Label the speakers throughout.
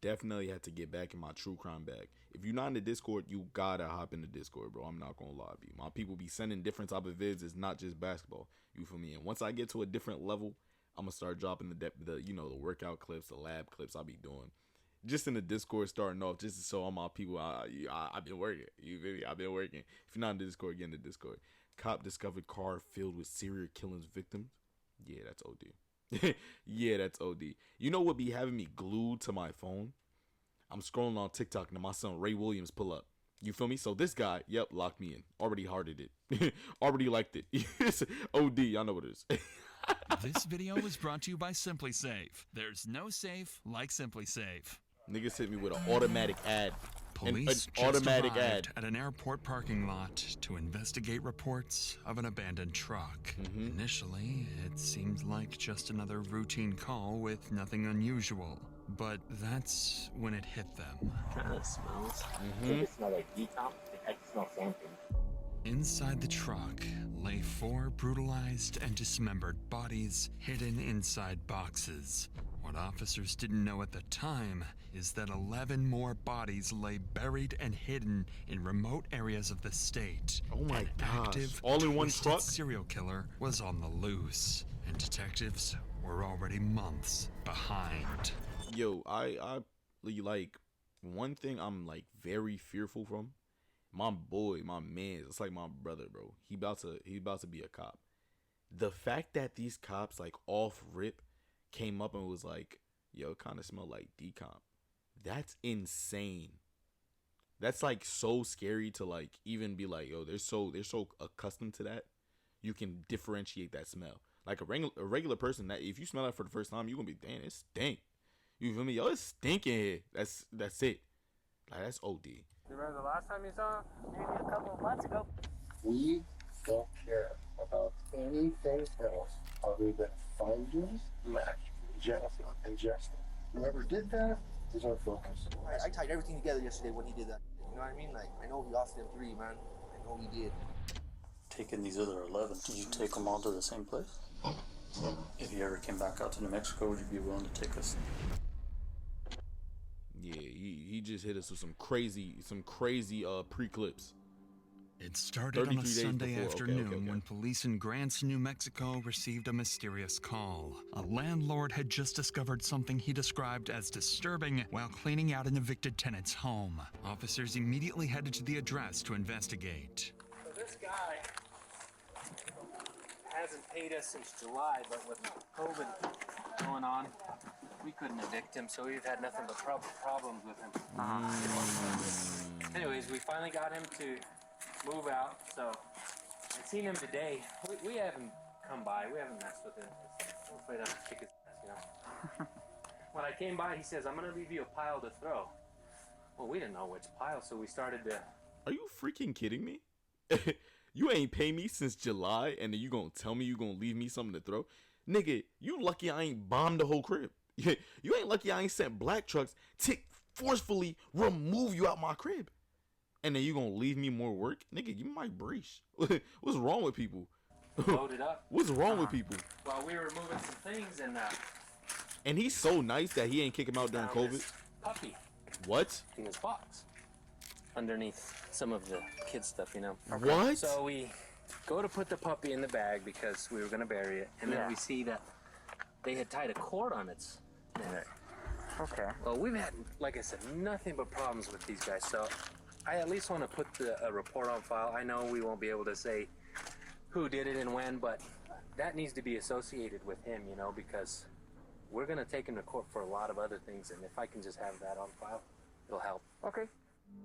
Speaker 1: definitely had to get back in my true crime bag. If you're not in the Discord, you gotta hop in the Discord, bro. I'm not gonna lie to you. My people be sending different type of vids. It's not just basketball. You feel me? And once I get to a different level, I'm gonna start dropping the workout clips, the lab clips I'll be doing. Just in the Discord starting off, just so all my people, I've been working. You feel me? I've been working. If you're not in the Discord, get in the Discord. Cop discovered car filled with serial killings victims. Yeah, that's OD. Yeah, that's OD. You know what be having me glued to my phone? I'm scrolling on TikTok and my son Ray Williams pull up. You feel me? So this guy, yep, locked me in. Already hearted it. Already liked it. OD, y'all know what it is.
Speaker 2: This video was brought to you by Simply Safe. There's no safe like Simply Safe.
Speaker 1: Niggas hit me with an automatic ad.
Speaker 2: Police just arrived at an airport parking lot to investigate reports of an abandoned truck. Initially, it seemed like just another routine call with nothing unusual. But that's when it hit them.
Speaker 3: Kind of smells. I think it smells like decomp. I can smell something.
Speaker 2: Inside the truck lay 4 brutalized and dismembered bodies hidden inside boxes. What officers didn't know at the time is that 11 more bodies lay buried and hidden in remote areas of the state.
Speaker 1: Oh my gosh.
Speaker 2: Active,
Speaker 1: all in one truck?
Speaker 2: Serial killer was on the loose, and detectives were already months behind.
Speaker 1: Yo, I like, one thing I'm like very fearful from. My boy, my man, it's like my brother, bro. He about to be a cop. The fact that these cops like off rip came up and was like, yo, it kind of smelled like decomp. That's insane. That's like so scary to like even be like, yo, they're so accustomed to that. You can differentiate that smell. Like a regular person, that if you smell that for the first time, you're gonna be, damn, it stink. You feel me? Yo, it's stinking here. That's it. Like, that's OD.
Speaker 4: You remember the last time you saw him?
Speaker 5: Maybe a couple of months ago.
Speaker 6: We don't care about anything else other than finding Mac, Jennifer, and Justin. Whoever did that is our focus.
Speaker 7: I tied everything together yesterday when he did that. You know what I mean? Like, I know he lost them 3, man. I know he did.
Speaker 8: Taking these other 11, did you take them all to the same place? If you ever came back out to New Mexico, would you be willing to take us?
Speaker 1: Yeah, he just hit us with some crazy pre-clips.
Speaker 2: It started on a Sunday afternoon
Speaker 1: okay.
Speaker 2: when police in Grants, New Mexico received a mysterious call. A landlord had just discovered something he described as disturbing while cleaning out an evicted tenant's home. Officers immediately headed to the address to investigate.
Speaker 4: So this guy hasn't paid us since July, but with COVID going on, we couldn't evict him, so we've had nothing but problems with him. Anyways, we finally got him to move out, so I seen him today. We haven't come by, we haven't messed with him. I'm afraid I'm gonna kick his ass, you know. When I came by, he says, I'm gonna leave you a pile to throw. Well, we didn't know which pile, so we started to...
Speaker 1: Are you freaking kidding me? You ain't pay me since July, and then you gonna tell me you gonna leave me something to throw? Nigga, you lucky I ain't bombed the whole crib. You ain't lucky I ain't sent black trucks to forcefully remove you out my crib. And then you gonna leave me more work? Nigga, you might breach. What's wrong with people?
Speaker 4: Loaded up.
Speaker 1: What's wrong with people?
Speaker 4: While we were moving some things,
Speaker 1: and he's so nice that he ain't kick him out during COVID.
Speaker 4: Puppy.
Speaker 1: What?
Speaker 4: In his box. Underneath some of the kid stuff, you know.
Speaker 1: What?
Speaker 4: So we go to put the puppy in the bag because we were gonna bury it, and then we see that they had tied a cord on its neck.
Speaker 5: Okay.
Speaker 4: Well, we've had, like I said, nothing but problems with these guys, so I at least want to put a report on file. I know we won't be able to say who did it and when, but that needs to be associated with him, you know, because we're going to take him to court for a lot of other things, and if I can just have that on file, it'll help.
Speaker 5: Okay.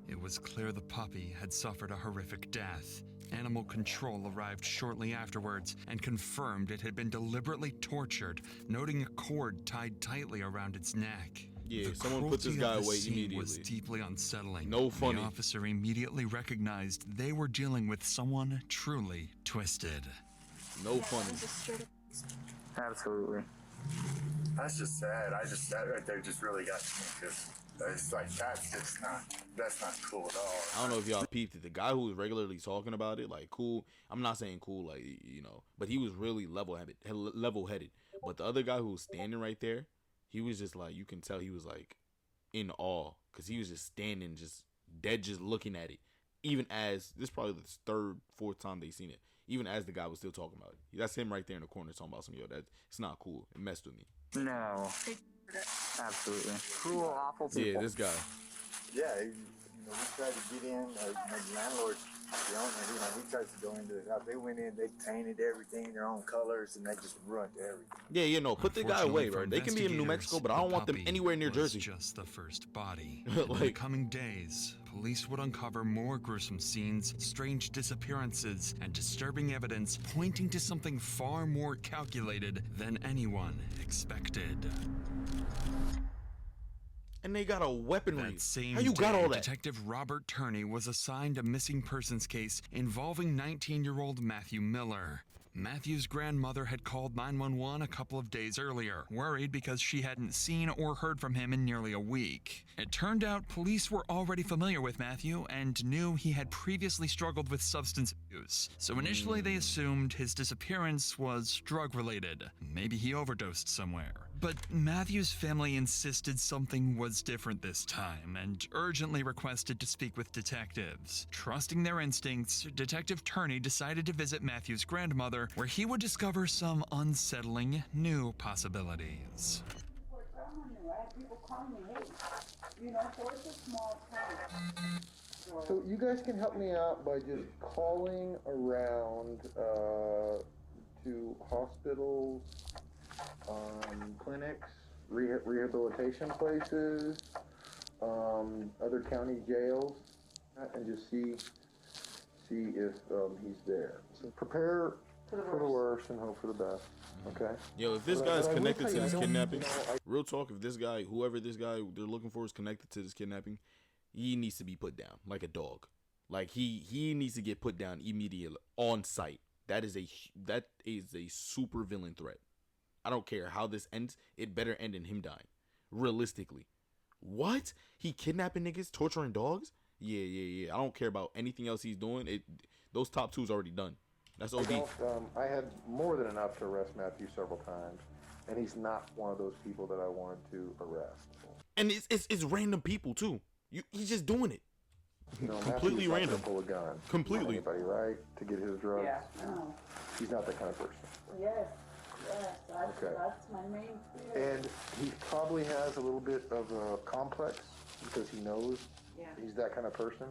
Speaker 2: It was clear the puppy had suffered a horrific death. Animal control arrived shortly afterwards and confirmed it had been deliberately tortured, noting a cord tied tightly around its neck.
Speaker 1: Yeah, someone put this guy away immediately.
Speaker 2: Was deeply unsettling.
Speaker 1: No funny.
Speaker 2: The officer immediately recognized they were dealing with someone truly twisted.
Speaker 1: No funny.
Speaker 5: Absolutely.
Speaker 6: That's just sad. That right there just really got to me because it's like, that's not cool at all.
Speaker 1: I don't know if y'all peeped it. The guy who was regularly talking about it, like, cool. I'm not saying cool, like, you know, but he was really level-headed. But the other guy who was standing right there, he was just like, you can tell he was like, in awe because he was just standing, just dead, just looking at it. Even as this is probably the third, fourth time they seen it. Even as the guy was still talking about it. That's him right there in the corner talking about some that it's not cool. It messed with me.
Speaker 9: No. Absolutely. Cruel, awful people.
Speaker 1: Yeah, this guy.
Speaker 10: Yeah, we tried to get in. The landlord, the owner, he tries to go into the house. They went in, they painted everything their own colors, and they just ruined everything.
Speaker 1: Yeah, put the guy away, bro. They can be in New Mexico, but I don't want them anywhere near Jersey.
Speaker 2: Just the first body. In the coming days, police would uncover more gruesome scenes, strange disappearances, and disturbing evidence pointing to something far more calculated than anyone expected.
Speaker 1: And they got a weaponry.
Speaker 2: That same
Speaker 1: How you
Speaker 2: day,
Speaker 1: got all that?
Speaker 2: Detective Robert Turney was assigned a missing persons case involving 19-year-old Matthew Miller. Matthew's grandmother had called 911 a couple of days earlier, worried because she hadn't seen or heard from him in nearly a week. It turned out police were already familiar with Matthew and knew he had previously struggled with substance abuse. So initially they assumed his disappearance was drug-related. Maybe he overdosed somewhere. But Matthew's family insisted something was different this time and urgently requested to speak with detectives. Trusting their instincts, Detective Turney decided to visit Matthew's grandmother, where he would discover some unsettling new possibilities.
Speaker 6: So you guys can help me out by just calling around to hospitals, clinics, rehabilitation places, other county jails, and just see if he's there. So prepare for the worst and hope for the best. Okay.
Speaker 1: Yo, if this guy's connected to this kidnapping, real talk, if this guy, whoever this guy they're looking for is connected to this kidnapping, he needs to be put down like a dog. Like he needs to get put down immediately on sight. That is a super villain threat. I don't care how this ends. It better end in him dying. Realistically. What? He kidnapping niggas, torturing dogs? Yeah. I don't care about anything else he's doing. Those top two's already done. That's OD.
Speaker 6: I had more than enough to arrest Matthew several times, and he's not one of those people that I wanted to arrest.
Speaker 1: And it's random people too. He's just doing it. Completely random.
Speaker 6: Not pull a gun.
Speaker 1: Completely.
Speaker 6: Anybody, right? To get his drugs.
Speaker 5: Yeah. No.
Speaker 6: He's not that kind of person.
Speaker 5: Yes. That's my main fear.
Speaker 6: And he probably has a little bit of a complex because he knows he's that kind of person.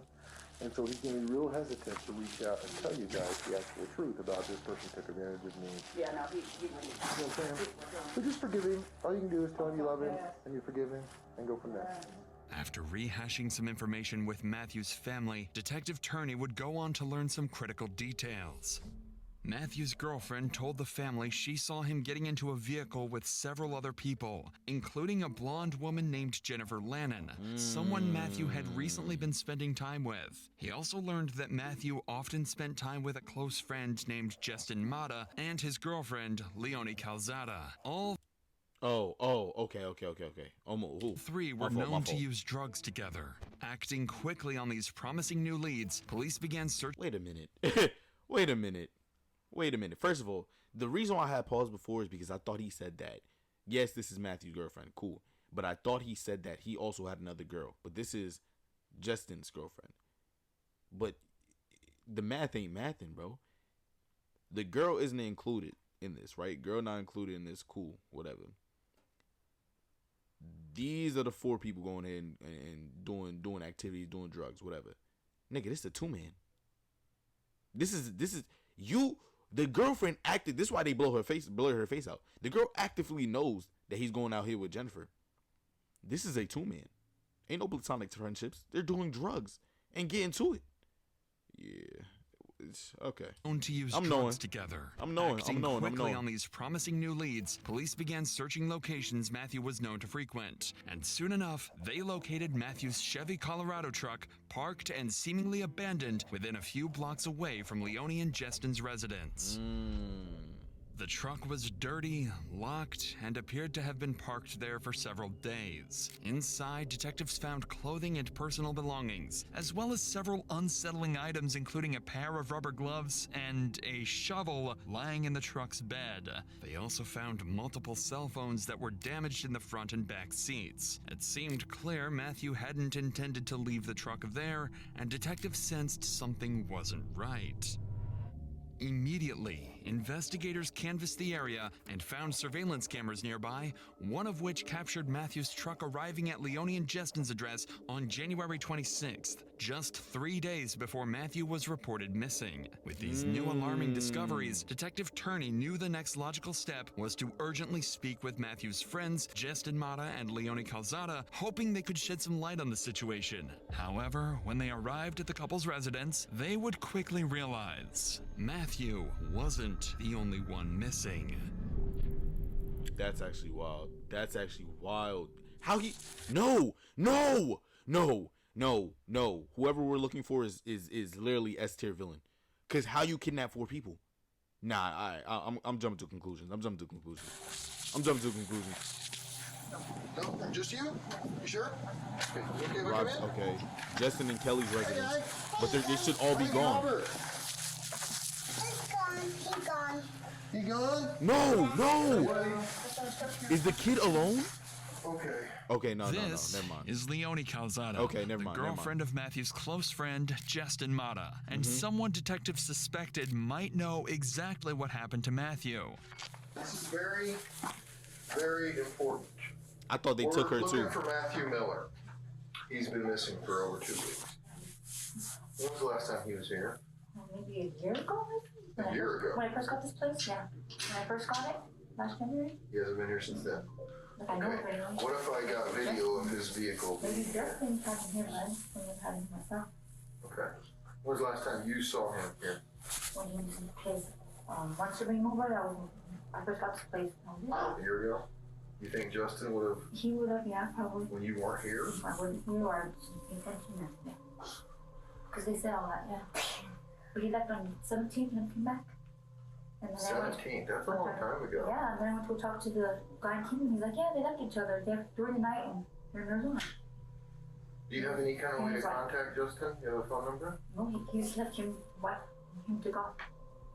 Speaker 6: And so he's going to be real hesitant to reach out and tell you guys the actual truth about this person took advantage of me.
Speaker 5: Yeah, no, he
Speaker 6: You know what I'm saying? So just forgive him. All you can do is tell him you love him and you forgive him and go from there.
Speaker 2: After rehashing some information with Matthew's family, Detective Turney would go on to learn some critical details. Matthew's girlfriend told the family she saw him getting into a vehicle with several other people, including a blonde woman named Jennifer Lannon, someone Matthew had recently been spending time with. He also learned that Matthew often spent time with a close friend named Justin Mata and his girlfriend, Leonie Calzada.
Speaker 1: Okay. Almost.
Speaker 2: Three were known to use drugs together. Acting quickly on these promising new leads, police began searching.
Speaker 1: Wait a minute. First of all, the reason why I had paused before is because I thought he said that, yes, this is Matthew's girlfriend, cool. But I thought he said that he also had another girl. But this is Justin's girlfriend. But the math ain't mathing, bro. The girl isn't included in this, right? Girl not included in this, cool, whatever. These are the four people going in and doing activities, doing drugs, whatever. Nigga, this is a two-man. This is you. The girlfriend acted. This is why they blur her face out. The girl actively knows that he's going out here with Jennifer. This is a two-man. Ain't no platonic friendships. They're doing drugs and getting to it. Yeah. It's okay.
Speaker 2: To use drugs together.
Speaker 1: I'm knowing.
Speaker 2: Quickly on these promising new leads, police began searching locations Matthew was known to frequent, and soon enough, they located Matthew's Chevy Colorado truck parked and seemingly abandoned within a few blocks away from Leonie and Justin's residence. The truck was dirty, locked, and appeared to have been parked there for several days. Inside, detectives found clothing and personal belongings, as well as several unsettling items including a pair of rubber gloves and a shovel lying in the truck's bed. They also found multiple cell phones that were damaged in the front and back seats. It seemed clear Matthew hadn't intended to leave the truck there, and detectives sensed something wasn't right. Immediately, investigators canvassed the area and found surveillance cameras nearby, one of which captured Matthew's truck arriving at Leone and Justin's address on January 26th, just 3 days before Matthew was reported missing. With these new alarming discoveries, Detective Turney knew the next logical step was to urgently speak with Matthew's friends, Justin Mata and Leone Calzada, hoping they could shed some light on the situation. However, when they arrived at the couple's residence, they would quickly realize Matthew wasn't the only one missing.
Speaker 1: That's actually wild. That's actually wild. How he... No! Whoever we're looking for is literally S tier villain. Cause how you kidnap 4 people? Nah, I'm jumping to conclusions.
Speaker 6: No, just you? You sure? Okay, you okay if I
Speaker 1: Rob's,
Speaker 6: come in?
Speaker 1: okay. Justin and Kelly's residence. But they should all be
Speaker 6: Hey,
Speaker 1: gone.
Speaker 6: Robert. He gone?
Speaker 1: No! Is the kid alone? Okay, no, never
Speaker 2: This
Speaker 1: mind.
Speaker 2: is Leone Calzada,
Speaker 1: Okay, never mind,
Speaker 2: the
Speaker 1: never
Speaker 2: girlfriend of Matthew's close friend, Justin Mata, and someone detectives suspected might know exactly what happened to Matthew.
Speaker 6: This is very, very important.
Speaker 1: I thought they took her
Speaker 6: We're
Speaker 1: too.
Speaker 6: looking for Matthew Miller. He's been missing for over 2 weeks. When was the last time he was here?
Speaker 11: Maybe a year ago, maybe?
Speaker 6: A year ago?
Speaker 11: When I first got this place, yeah. When I first got it, last January.
Speaker 6: He hasn't been here since then.
Speaker 11: Like, I know it very well.
Speaker 6: What if I got video of his vehicle?
Speaker 11: Maybe Justin hasn't here, man. When I've had him myself.
Speaker 6: Okay. When was the last time you saw him here?
Speaker 11: When he was in the place, once to bring him over, I first got this place.
Speaker 6: A year ago? You think Justin would have,
Speaker 11: He would have, yeah, probably.
Speaker 6: when you weren't here?
Speaker 11: I wouldn't, we were intention, yeah. Because they said all that, yeah. But he left on 17th and came back. And then
Speaker 6: 17th? That's a long time ago.
Speaker 11: Yeah, and then I went to talk to the guy in Kingdom. He's like, yeah, they left each other during the night and they're in Arizona.
Speaker 6: Do you have any kind of way to contact Justin? You have a phone number?
Speaker 11: No, he just left him to go.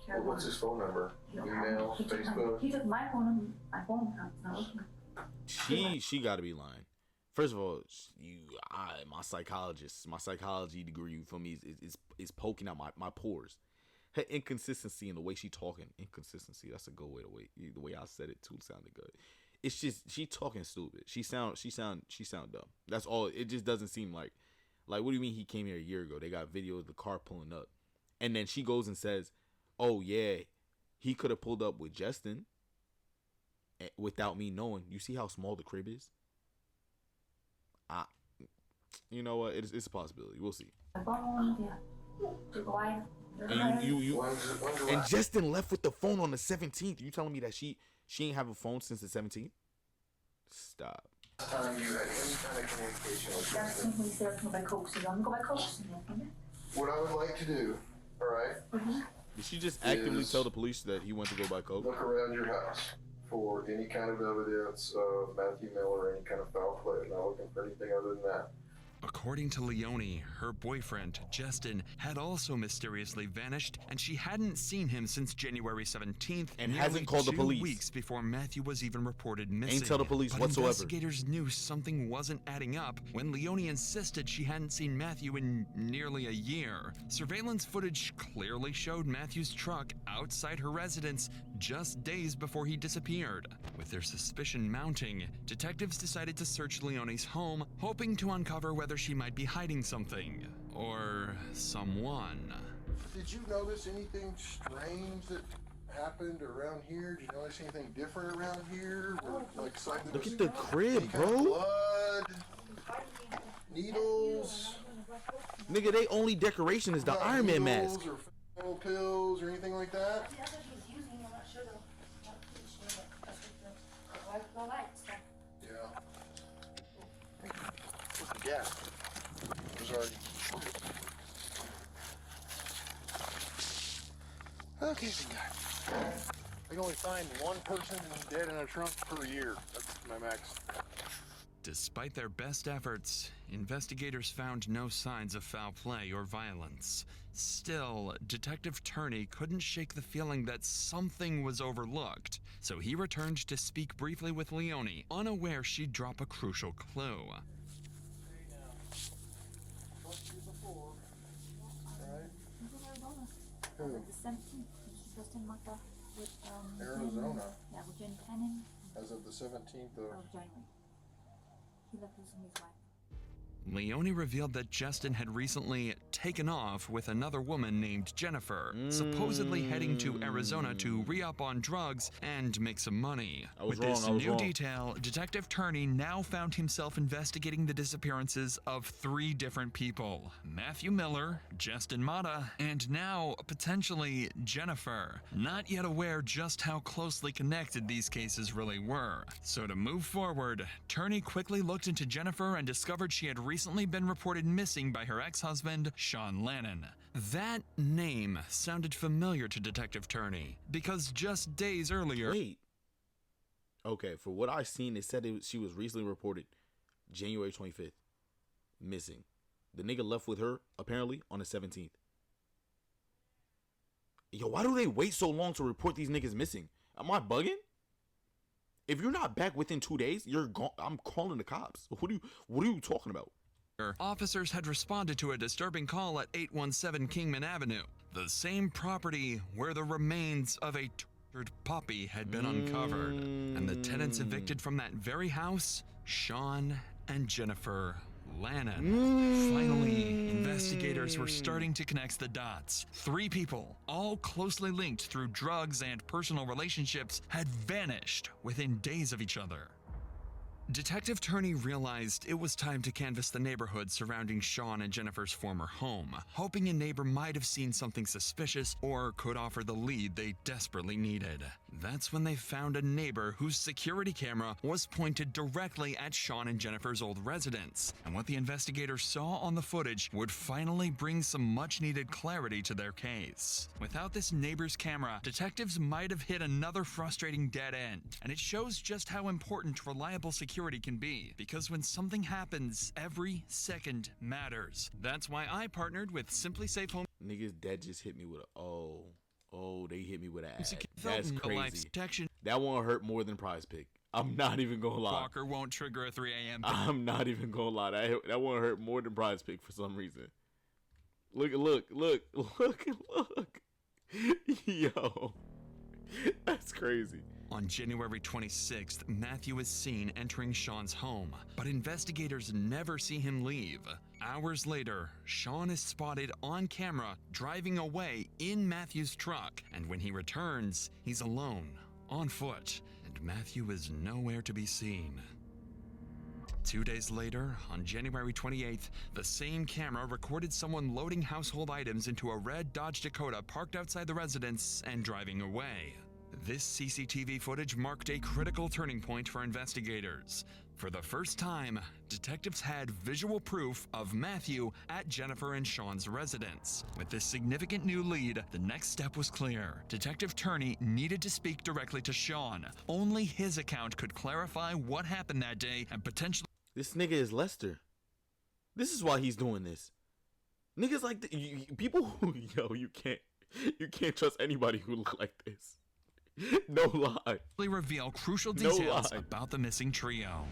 Speaker 6: Well, what's his phone number? Email, Facebook?
Speaker 11: He took my phone and my phone. It's not working.
Speaker 1: She got to be lying. First of all, my psychology degree for me is poking out my pores. Her inconsistency in the way she talking. Inconsistency. That's a good way the way I said it too sounded good. It's just she talking stupid. She sound dumb. That's all. It just doesn't seem like what do you mean he came here a year ago? They got video of the car pulling up, and then she goes and says, "Oh yeah, he could have pulled up with Justin without me knowing." You see how small the crib is? You know what? It's a possibility. We'll see.
Speaker 11: My phone, yeah. Took a while.
Speaker 1: And Justin left with the phone on the 17th. You telling me that she ain't have a phone since the 17th? Stop.
Speaker 6: Time you had any kind of communication with
Speaker 11: Justin, he said, go by Coke. So I'm going to go by Coke.
Speaker 6: What I would like to do, all right?
Speaker 1: Did she just actively tell the police that he went to go buy Coke?
Speaker 6: Look around your house for any kind of evidence of Matthew Miller, any kind of foul play. I'm not looking for anything other than that.
Speaker 2: According to Leone, her boyfriend, Justin, had also mysteriously vanished, and she hadn't seen him since January 17th,
Speaker 1: and hasn't called the police.
Speaker 2: 2 weeks before Matthew was even reported missing.
Speaker 1: Ain't tell the police
Speaker 2: but
Speaker 1: whatsoever.
Speaker 2: Investigators knew something wasn't adding up when Leone insisted she hadn't seen Matthew in nearly a year. Surveillance footage clearly showed Matthew's truck outside her residence just days before he disappeared. With their suspicion mounting, detectives decided to search Leone's home, hoping to uncover whether she might be hiding something. Or someone.
Speaker 6: Did you notice anything strange that happened around here? Did you notice anything different around here?
Speaker 1: Look at the crib, bro.
Speaker 6: Blood, needles.
Speaker 1: Nigga, they only decoration is the Iron Man mask.
Speaker 6: Or pills or anything like that? Yeah. What's the gas? It was already. Okay, thank God.
Speaker 12: I can only find one person dead in a trunk per year. That's my max.
Speaker 2: Despite their best efforts, investigators found no signs of foul play or violence. Still, Detective Turney couldn't shake the feeling that something was overlooked, so he returned to speak briefly with Leone, unaware she'd drop a crucial clue.
Speaker 12: Who?
Speaker 11: The 17th. She's just in Mata with
Speaker 12: Arizona.
Speaker 11: Yeah, with Jen Cannon.
Speaker 12: As of the 17th
Speaker 11: Of January. He left us with his wife.
Speaker 2: Leone revealed that Justin had recently taken off with another woman named Jennifer, supposedly heading to Arizona to re-up on drugs and make some money. With this new detail, Detective Turney now found himself investigating the disappearances of 3 different people: Matthew Miller, Justin Mata, and now, potentially, Jennifer. Not yet aware just how closely connected these cases really were. So to move forward, Turney quickly looked into Jennifer and discovered she had recently been reported missing by her ex-husband, Sean Lannon. That name sounded familiar to Detective Turney, because just days earlier...
Speaker 1: Wait. Okay, for what I've seen, it said she was recently reported January 25th, missing. The nigga left with her, apparently, on the 17th. Yo, why do they wait so long to report these niggas missing? Am I bugging? If you're not back within 2 days, you're gone. I'm calling the cops. What are you talking about?
Speaker 2: Officers had responded to a disturbing call at 817 Kingman Avenue, the same property where the remains of a tortured puppy had been uncovered, and the tenants evicted from that very house, Sean and Jennifer Lannon. Finally, investigators were starting to connect the dots. 3 people, all closely linked through drugs and personal relationships, had vanished within days of each other. Detective Turney realized it was time to canvass the neighborhood surrounding Sean and Jennifer's former home, hoping a neighbor might have seen something suspicious or could offer the lead they desperately needed. That's when they found a neighbor whose security camera was pointed directly at Sean and Jennifer's old residence, and what the investigators saw on the footage would finally bring some much-needed clarity to their case. Without this neighbor's camera, detectives might have hit another frustrating dead end, and it shows just how important reliable security can be, because when something happens, every second matters. That's why I partnered with Simply Safe Home.
Speaker 1: Niggas dead just hit me with a they hit me with an ad. That's crazy. That one hurt more than Prize Pick. I'm not even gonna lie.
Speaker 2: Walker won't trigger a 3 a.m.
Speaker 1: I'm not even gonna lie. That one hurt more than Prize Pick for some reason. Look. Yo. That's crazy.
Speaker 2: On January 26th, Matthew is seen entering Sean's home, but investigators never see him leave. Hours later, Sean is spotted on camera driving away in Matthew's truck, and when he returns, he's alone, on foot, and Matthew is nowhere to be seen. 2 days later, on January 28th, the same camera recorded someone loading household items into a red Dodge Dakota parked outside the residence and driving away. This CCTV footage marked a critical turning point for investigators. For the first time, detectives had visual proof of Matthew at Jennifer and Sean's residence. With this significant new lead, the next step was clear. Detective Turney needed to speak directly to Sean. Only his account could clarify what happened that day and potentially...
Speaker 1: This nigga is Lester. This is why he's doing this. Niggas like people who you can't trust anybody who look like this. No lie.
Speaker 2: Reveal crucial details about the missing trio.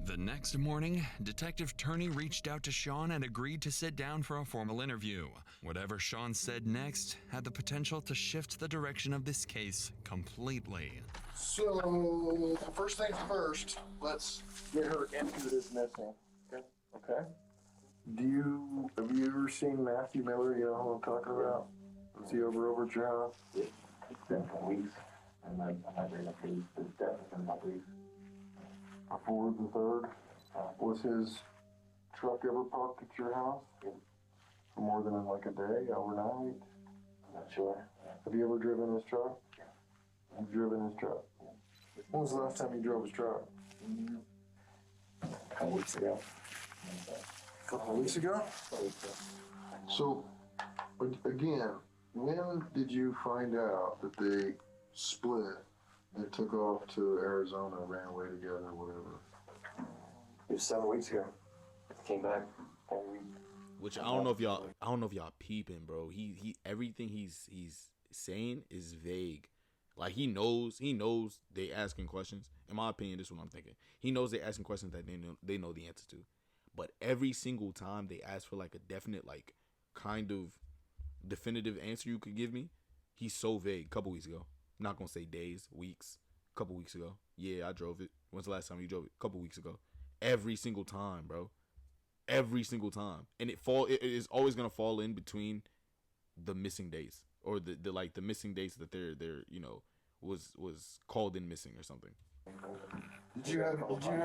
Speaker 2: The next morning, Detective Turney reached out to Sean and agreed to sit down for a formal interview. Whatever Sean said next had the potential to shift the direction of this case completely.
Speaker 6: So, first things first, let's get her into this missing. Okay? Have you ever seen Matthew Miller? You know who I'm talking about? Was he over at your house?
Speaker 3: Yeah. It's been weeks, and I'm not very lucky. It's definitely been about weeks.
Speaker 6: Before the 3rd, was his truck ever parked at your house?
Speaker 3: Yeah.
Speaker 6: For more than like a day, overnight?
Speaker 3: I'm not sure.
Speaker 6: Have you ever driven his truck?
Speaker 3: Yeah.
Speaker 6: You've driven his truck?
Speaker 3: Yeah.
Speaker 6: When was the last time you drove his truck?
Speaker 3: A couple weeks ago.
Speaker 6: A couple weeks ago? So, again, when did you find out that they split. They took off to Arizona, ran away together, whatever.
Speaker 3: It was 7 weeks ago. Came back.
Speaker 1: Which I don't know if y'all peeping, bro. He everything he's saying is vague. Like he knows they asking questions. In my opinion, this is what I'm thinking. He knows they asking questions that they know the answer to. But every single time they ask for like a definite, like kind of definitive answer you could give me, he's so vague. Couple weeks ago. I'm not gonna say days, weeks. Couple weeks ago. Yeah, I drove it. When's the last time you drove it? Couple weeks ago. Every single time, bro. Every single time. And it is always gonna fall in between the missing days. Or the missing dates that they're was called in missing or something.
Speaker 6: Did you have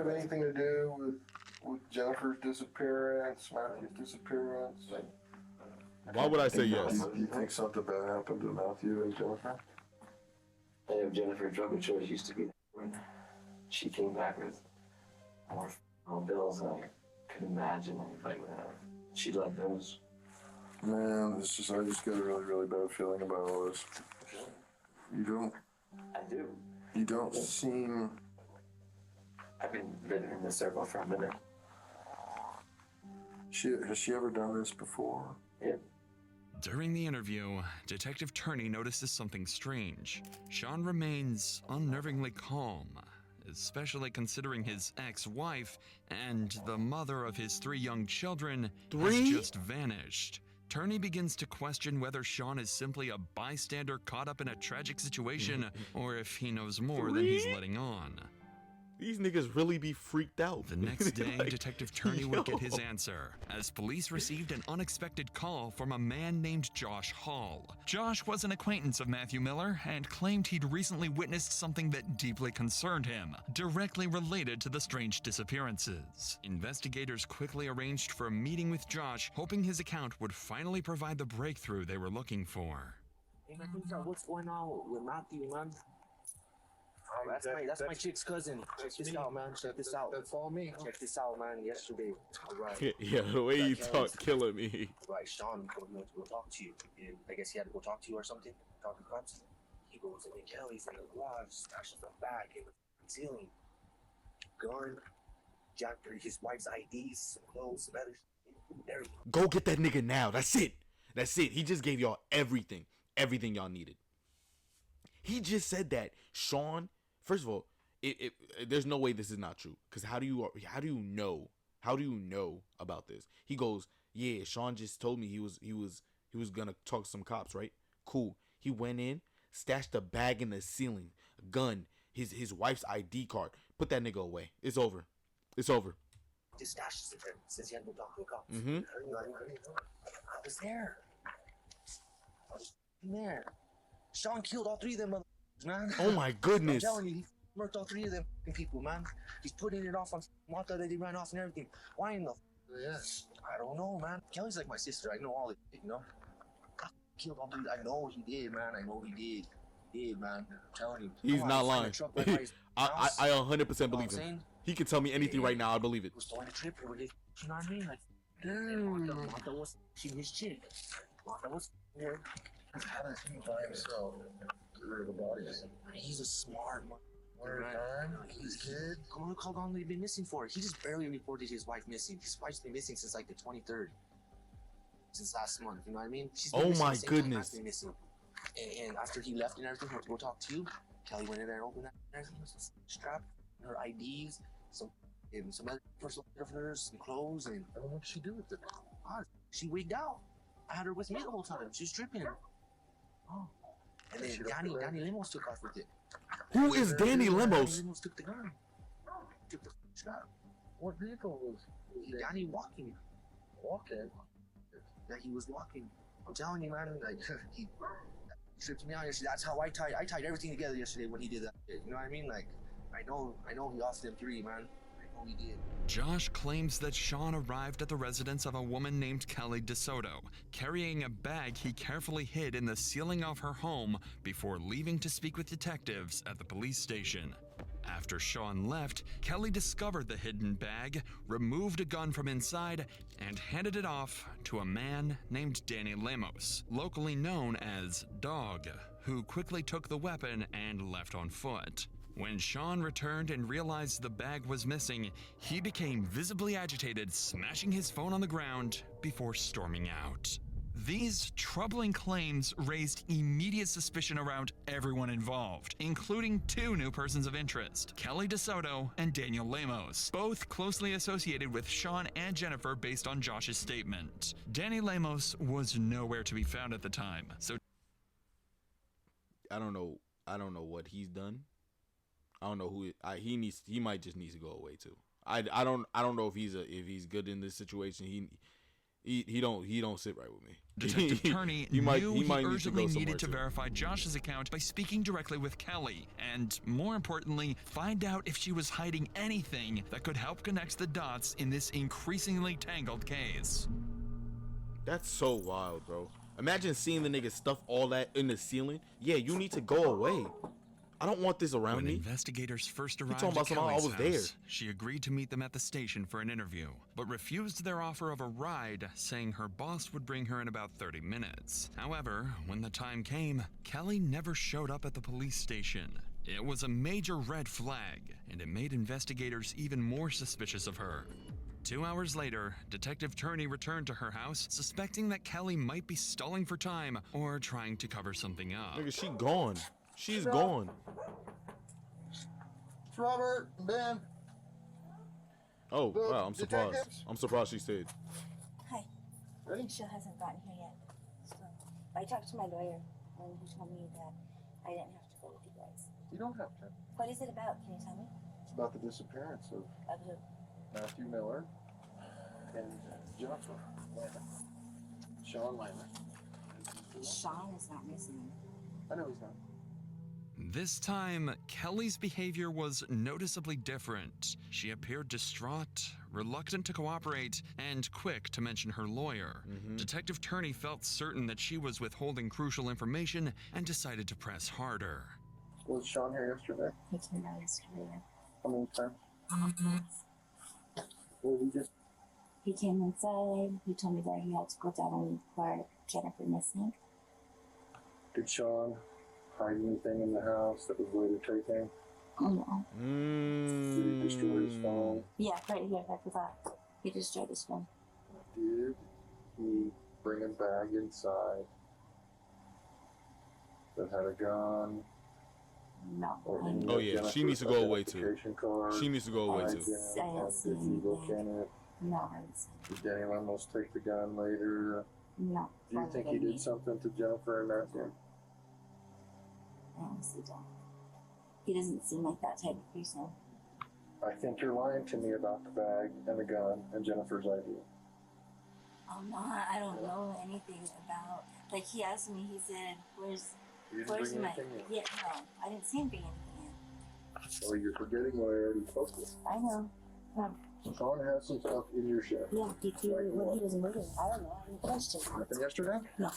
Speaker 6: anything to do with Jennifer's disappearance, Matthew's disappearance?
Speaker 1: Why would I say yes?
Speaker 6: Do you think something bad happened to Matthew and Jennifer?
Speaker 3: And if Jennifer drug and choice used to be there, she came back with more bills than I could imagine anybody would have. She let those.
Speaker 6: Man, I just got a really, really bad feeling about all this. You don't.
Speaker 3: I do.
Speaker 6: You don't seem.
Speaker 3: I've been living in this circle for a minute.
Speaker 6: Has she ever done this before?
Speaker 3: Yeah.
Speaker 2: During the interview, Detective Turney notices something strange. Sean remains unnervingly calm, especially considering his ex-wife and the mother of his 3 young children has just vanished. Turney begins to question whether Sean is simply a bystander caught up in a tragic situation or if he knows more than he's letting on.
Speaker 1: These niggas really be freaked out.
Speaker 2: The next day,
Speaker 1: Like,
Speaker 2: Detective Turney would get his answer, as police received an unexpected call from a man named Josh Hall. Josh was an acquaintance of Matthew Miller and claimed he'd recently witnessed something that deeply concerned him, directly related to the strange disappearances. Investigators quickly arranged for a meeting with Josh, hoping his account would finally provide the breakthrough they were looking for.
Speaker 7: Hey man, what's going on with Matthew, man? That's my chick's cousin. Check this out, man. Check this out.
Speaker 12: That's all me.
Speaker 7: Check this out, man. Yesterday. Right.
Speaker 1: Yeah, the way you talk killing me.
Speaker 7: Right, Sean told me to go talk to you. And I guess he had to go talk to you or something. Talk to cops. He goes to the Kelly's in the garage, stashes the bag in the ceiling. Gun, jacked his wife's IDs, some clothes, some other shit.
Speaker 1: Go get that nigga now. That's it. He just gave y'all everything y'all needed. He just said that Sean. First of all, there's no way this is not true. Because how do you know about this? He goes, yeah, Sean just told me he was gonna talk to some cops, right? Cool. He went in, stashed a bag in the ceiling, a gun, his wife's ID card. Put that nigga away. It's over.
Speaker 7: Just stashes it there since he had to go talk to the cops.
Speaker 1: Mm-hmm.
Speaker 7: I was there. Sean killed all 3 of them motherfuckers, man.
Speaker 1: Oh my goodness.
Speaker 7: I'm telling you, he murked all 3 of them people, man. He's putting it off on Martha that he ran off and everything. Why in the yes? I don't know, man. Kelly's like my sister. I know all it, you know. I killed all 3. I know he did, man. I know he did. He did, man. I'm telling you.
Speaker 1: He's not lying. I 100% believe him. He can tell me anything right now. I believe it.
Speaker 7: Was throwing a trip or you know what I mean? Like, damn. Martha was his chick. Martha was there. He's a smart man. He's kid. Look how long they've been missing for. He just barely reported his wife missing. His wife's been missing since like the 23rd. Since last month, you know what I mean? She's been
Speaker 1: my goodness.
Speaker 7: Been missing. And after he left and everything, to go talk to you, Kelly went in there and opened that and everything. Strap her IDs, some other personal stuff of hers, some clothes, and I don't know what she do with it. She wigged out. I had her with me the whole time. She was tripping. Oh. And then Danny Limos took off with it.
Speaker 1: Who is Danny Limos?
Speaker 7: Danny Limos took the gun. Took the strap. What vehicle was Danny walking? Walking? Yeah, he was walking. I'm telling you, man, like, he tripped me out yesterday. That's how I tied everything together yesterday when he did that. You know what I mean? Like, I know he lost them 3, man. He did.
Speaker 2: Josh claims that Sean arrived at the residence of a woman named Kelly DeSoto, carrying a bag he carefully hid in the ceiling of her home before leaving to speak with detectives at the police station. After Sean left, Kelly discovered the hidden bag, removed a gun from inside, and handed it off to a man named Danny Lemos, locally known as Dog, who quickly took the weapon and left on foot. When Sean returned and realized the bag was missing, he became visibly agitated, smashing his phone on the ground before storming out. These troubling claims raised immediate suspicion around everyone involved, including two new persons of interest, Kelly DeSoto and Daniel Lemos, both closely associated with Sean and Jennifer based on Josh's statement. Danny Lemos was nowhere to be found at the time, so
Speaker 1: I don't know what he's done. I don't know who he might just need to go away too. I don't know if he's good in this situation. He don't sit right with me.
Speaker 2: Detective Turney knew he urgently needed to verify Josh's account by speaking directly with Kelly, and more importantly, find out if she was hiding anything that could help connect the dots in this increasingly tangled case.
Speaker 1: That's so wild, bro. Imagine seeing the nigga stuff all that in the ceiling. Yeah, you need to go away. I don't want this around me.
Speaker 2: When investigators first arrived
Speaker 1: talking
Speaker 2: at
Speaker 1: about
Speaker 2: Kelly's
Speaker 1: I was
Speaker 2: house,
Speaker 1: there.
Speaker 2: she agreed to meet them at the station for an interview, but refused their offer of a ride, saying her boss would bring her in about 30 minutes. However, when the time came, Kelly never showed up at the police station. It was a major red flag, and it made investigators even more suspicious of her. 2 hours later, Detective Turney returned to her house, suspecting that Kelly might be stalling for time or trying to cover something up.
Speaker 1: Nigga, she gone. She's gone.
Speaker 6: It's Robert, Ben.
Speaker 1: Oh, wow, I'm surprised. I'm surprised she stayed.
Speaker 11: Hi. Ready? She hasn't gotten here yet. So I talked to my lawyer, and he told me that I didn't have to go with you guys.
Speaker 6: You don't have to.
Speaker 11: What is it about? Can you tell me?
Speaker 6: It's about the disappearance of
Speaker 11: who?
Speaker 6: Matthew Miller and Jennifer Lammer. Sean Lammer.
Speaker 11: Sean is not missing.
Speaker 6: I know he's not.
Speaker 2: This time, Kelly's behavior was noticeably different. She appeared distraught, reluctant to cooperate, and quick to mention her lawyer. Detective Turney felt certain that she was withholding crucial information and decided to press harder.
Speaker 6: Was Sean here yesterday?
Speaker 11: He came out yesterday.
Speaker 6: How many times? Well,
Speaker 11: He came inside. He told me that he had to go down and report Jennifer missing.
Speaker 6: Did Sean hide anything in the house that was later taken?
Speaker 11: No.
Speaker 6: Did he destroy his phone?
Speaker 11: Yeah, right here. I forgot. He destroyed his phone.
Speaker 6: Did he bring a bag inside that had a gun?
Speaker 11: No.
Speaker 1: Oh yeah, she needs to go away too. She needs to go away too.
Speaker 6: Did you look in it?
Speaker 11: No, I didn't see
Speaker 6: Did Danny almost take the gun later?
Speaker 11: No.
Speaker 6: Do you think he did something to Jennifer and Matthew?
Speaker 11: I honestly don't. He doesn't seem like that type of person.
Speaker 6: I think you're lying to me about the bag and the gun and Jennifer's idea.
Speaker 11: I'm not. I don't know anything about. Like he asked me. He said, "Where's
Speaker 6: bring
Speaker 11: my?"
Speaker 6: anything in?
Speaker 11: Yeah, no, I didn't see him bring anything in.
Speaker 6: Oh, you're forgetting what I already spoke with.
Speaker 11: I know.
Speaker 6: Sean has some stuff in your shed.
Speaker 11: Yeah, he was moving. I don't know. I didn't question him.
Speaker 6: Nothing yesterday?
Speaker 11: No,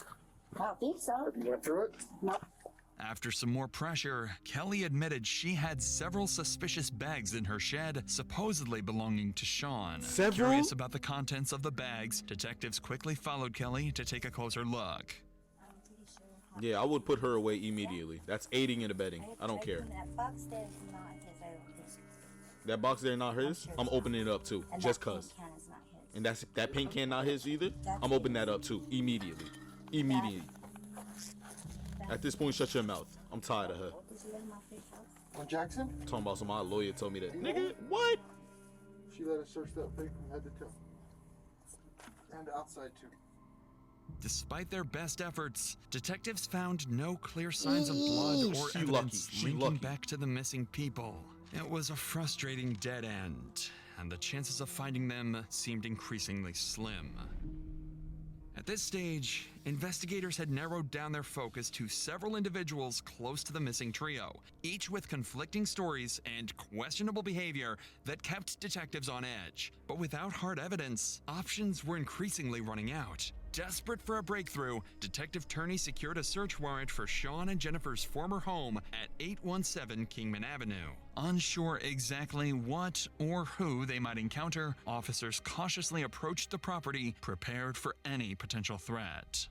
Speaker 11: I don't think so.
Speaker 6: Have you went through it?
Speaker 11: No.
Speaker 2: After some more pressure, Kelly admitted she had several suspicious bags in her shed, supposedly belonging to Sean.
Speaker 1: Several?
Speaker 2: Curious about the contents of the bags, detectives quickly followed Kelly to take a closer look.
Speaker 1: Yeah, I would put her away immediately. That's aiding and abetting. I don't care.
Speaker 11: That box there is not his. I don't think.
Speaker 1: That box there not his? I'm opening it up too,
Speaker 11: And
Speaker 1: just
Speaker 11: that
Speaker 1: cause.
Speaker 11: paint can is not his.
Speaker 1: And that paint can not his either? I'm opening that up too, immediately. Immediately. At this point, shut your mouth. I'm tired of her.
Speaker 6: On Jackson?
Speaker 1: Talking about some my lawyer told me that. Nigga, what?
Speaker 6: She let us search that thing from head to toe. And outside too.
Speaker 2: Despite their best efforts, detectives found no clear signs of blood or
Speaker 1: She
Speaker 2: evidence
Speaker 1: lucky. She
Speaker 2: linking
Speaker 1: lucky.
Speaker 2: back to the missing people. It was a frustrating dead end, and the chances of finding them seemed increasingly slim. At this stage, investigators had narrowed down their focus to several individuals close to the missing trio, each with conflicting stories and questionable behavior that kept detectives on edge. But without hard evidence, options were increasingly running out. Desperate for a breakthrough, Detective Turney secured a search warrant for Sean and Jennifer's former home at 817 Kingman Avenue. Unsure exactly what or who they might encounter, officers cautiously approached the property, prepared for any potential threat.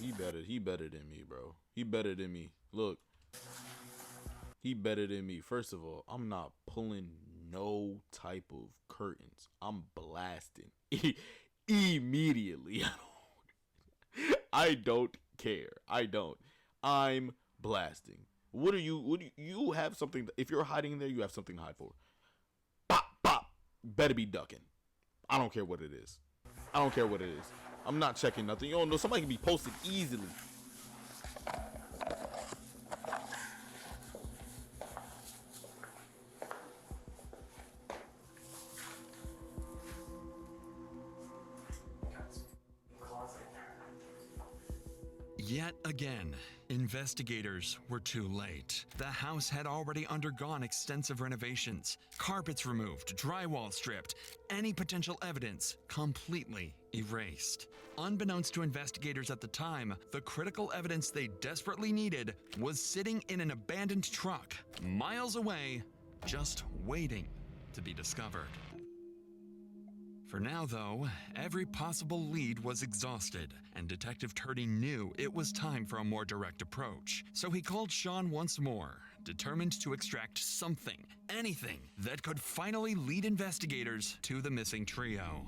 Speaker 1: He better than me, bro. He better than me. Look, he better than me. First of all, I'm not pulling no type of curtains. I'm blasting immediately. I don't care. I'm blasting. What are you have something? If you're hiding there, you have something to hide for. Bop, bop. Better be ducking. I don't care what it is. I'm not checking nothing. You don't know, somebody can be posted easily.
Speaker 2: Yet again, investigators were too late. The house had already undergone extensive renovations, carpets removed, drywall stripped, any potential evidence completely erased. Unbeknownst to investigators at the time, the critical evidence they desperately needed was sitting in an abandoned truck, miles away, just waiting to be discovered. For now, though, every possible lead was exhausted, and Detective Turdy knew it was time for a more direct approach. So he called Sean once more, determined to extract something, anything, that could finally lead investigators to the missing trio.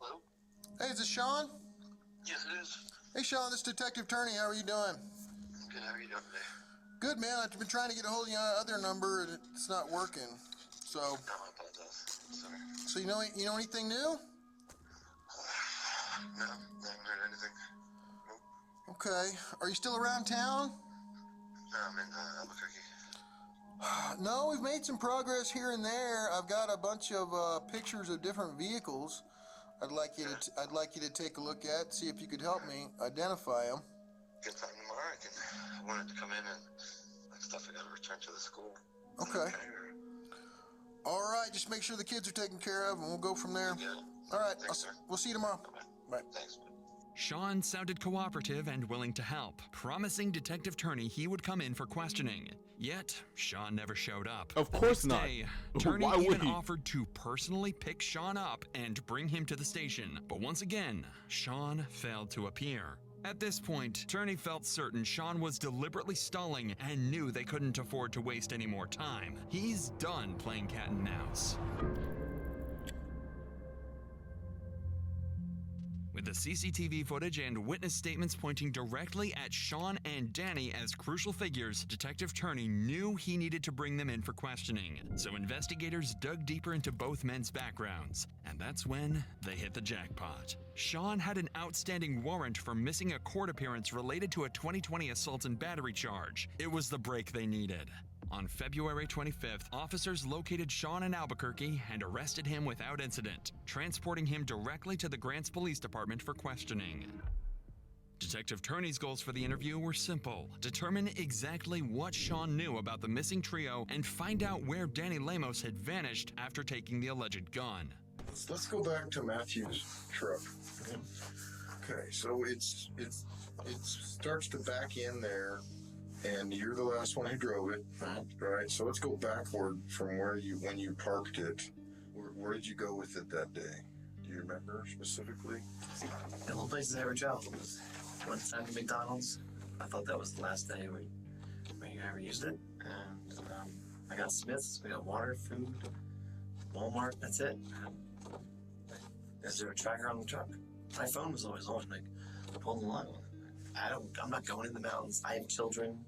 Speaker 6: Hello? Hey, is this Sean?
Speaker 13: Yes, it is.
Speaker 6: Hey, Sean, this is Detective Turney. How are you doing?
Speaker 13: Good, how are you doing today?
Speaker 6: Good, man. I've been trying to get a hold of your other number, and it's not working. So,
Speaker 13: No, I apologize. Sorry.
Speaker 6: so you know anything new?
Speaker 13: No, I haven't heard anything. Nope.
Speaker 6: Okay. Are you still around town?
Speaker 13: No, I'm in Albuquerque.
Speaker 6: No, we've made some progress here and there. I've got a bunch of pictures of different vehicles. I'd like you to take a look at, see if you could help me identify them.
Speaker 13: Good time tomorrow. I wanted to come in and stuff. I got to return to the school.
Speaker 6: Okay. All right, just make sure the kids are taken care of, and we'll go from there.
Speaker 13: Yeah.
Speaker 6: All right,
Speaker 13: Thanks,
Speaker 6: we'll see you tomorrow. Bye.
Speaker 13: Thanks.
Speaker 2: Sean sounded cooperative and willing to help, promising Detective Turney he would come in for questioning. Yet, Sean never showed up.
Speaker 1: Of course not.
Speaker 2: Turney
Speaker 1: Why would
Speaker 2: even
Speaker 1: he?
Speaker 2: offered to personally pick Sean up and bring him to the station. But once again, Sean failed to appear. At this point, Turney felt certain Sean was deliberately stalling and knew they couldn't afford to waste any more time. He's done playing cat and mouse. With the CCTV footage and witness statements pointing directly at Sean and Danny as crucial figures, Detective Turney knew he needed to bring them in for questioning. So investigators dug deeper into both men's backgrounds, and that's when they hit the jackpot. Sean had an outstanding warrant for missing a court appearance related to a 2020 assault and battery charge. It was the break they needed. On February 25th, officers located Sean in Albuquerque and arrested him without incident, transporting him directly to the Grants Police Department for questioning. Detective Turney's goals for the interview were simple: determine exactly what Sean knew about the missing trio and find out where Danny Lemos had vanished after taking the alleged gun.
Speaker 6: Let's go back to Matthew's truck. Okay, so it starts to back in there, and you're the last one who drove it, right? So let's go backward from when you parked it. Where did you go with it that day? Do you remember specifically?
Speaker 3: The only places I ever traveled was one time to McDonald's. I thought that was the last day we ever used it. And I got Smith's, we got water, food, Walmart, that's it. Is there a tracker on the truck? My phone was always on, like, pull the line. I'm not going in the mountains. I have children.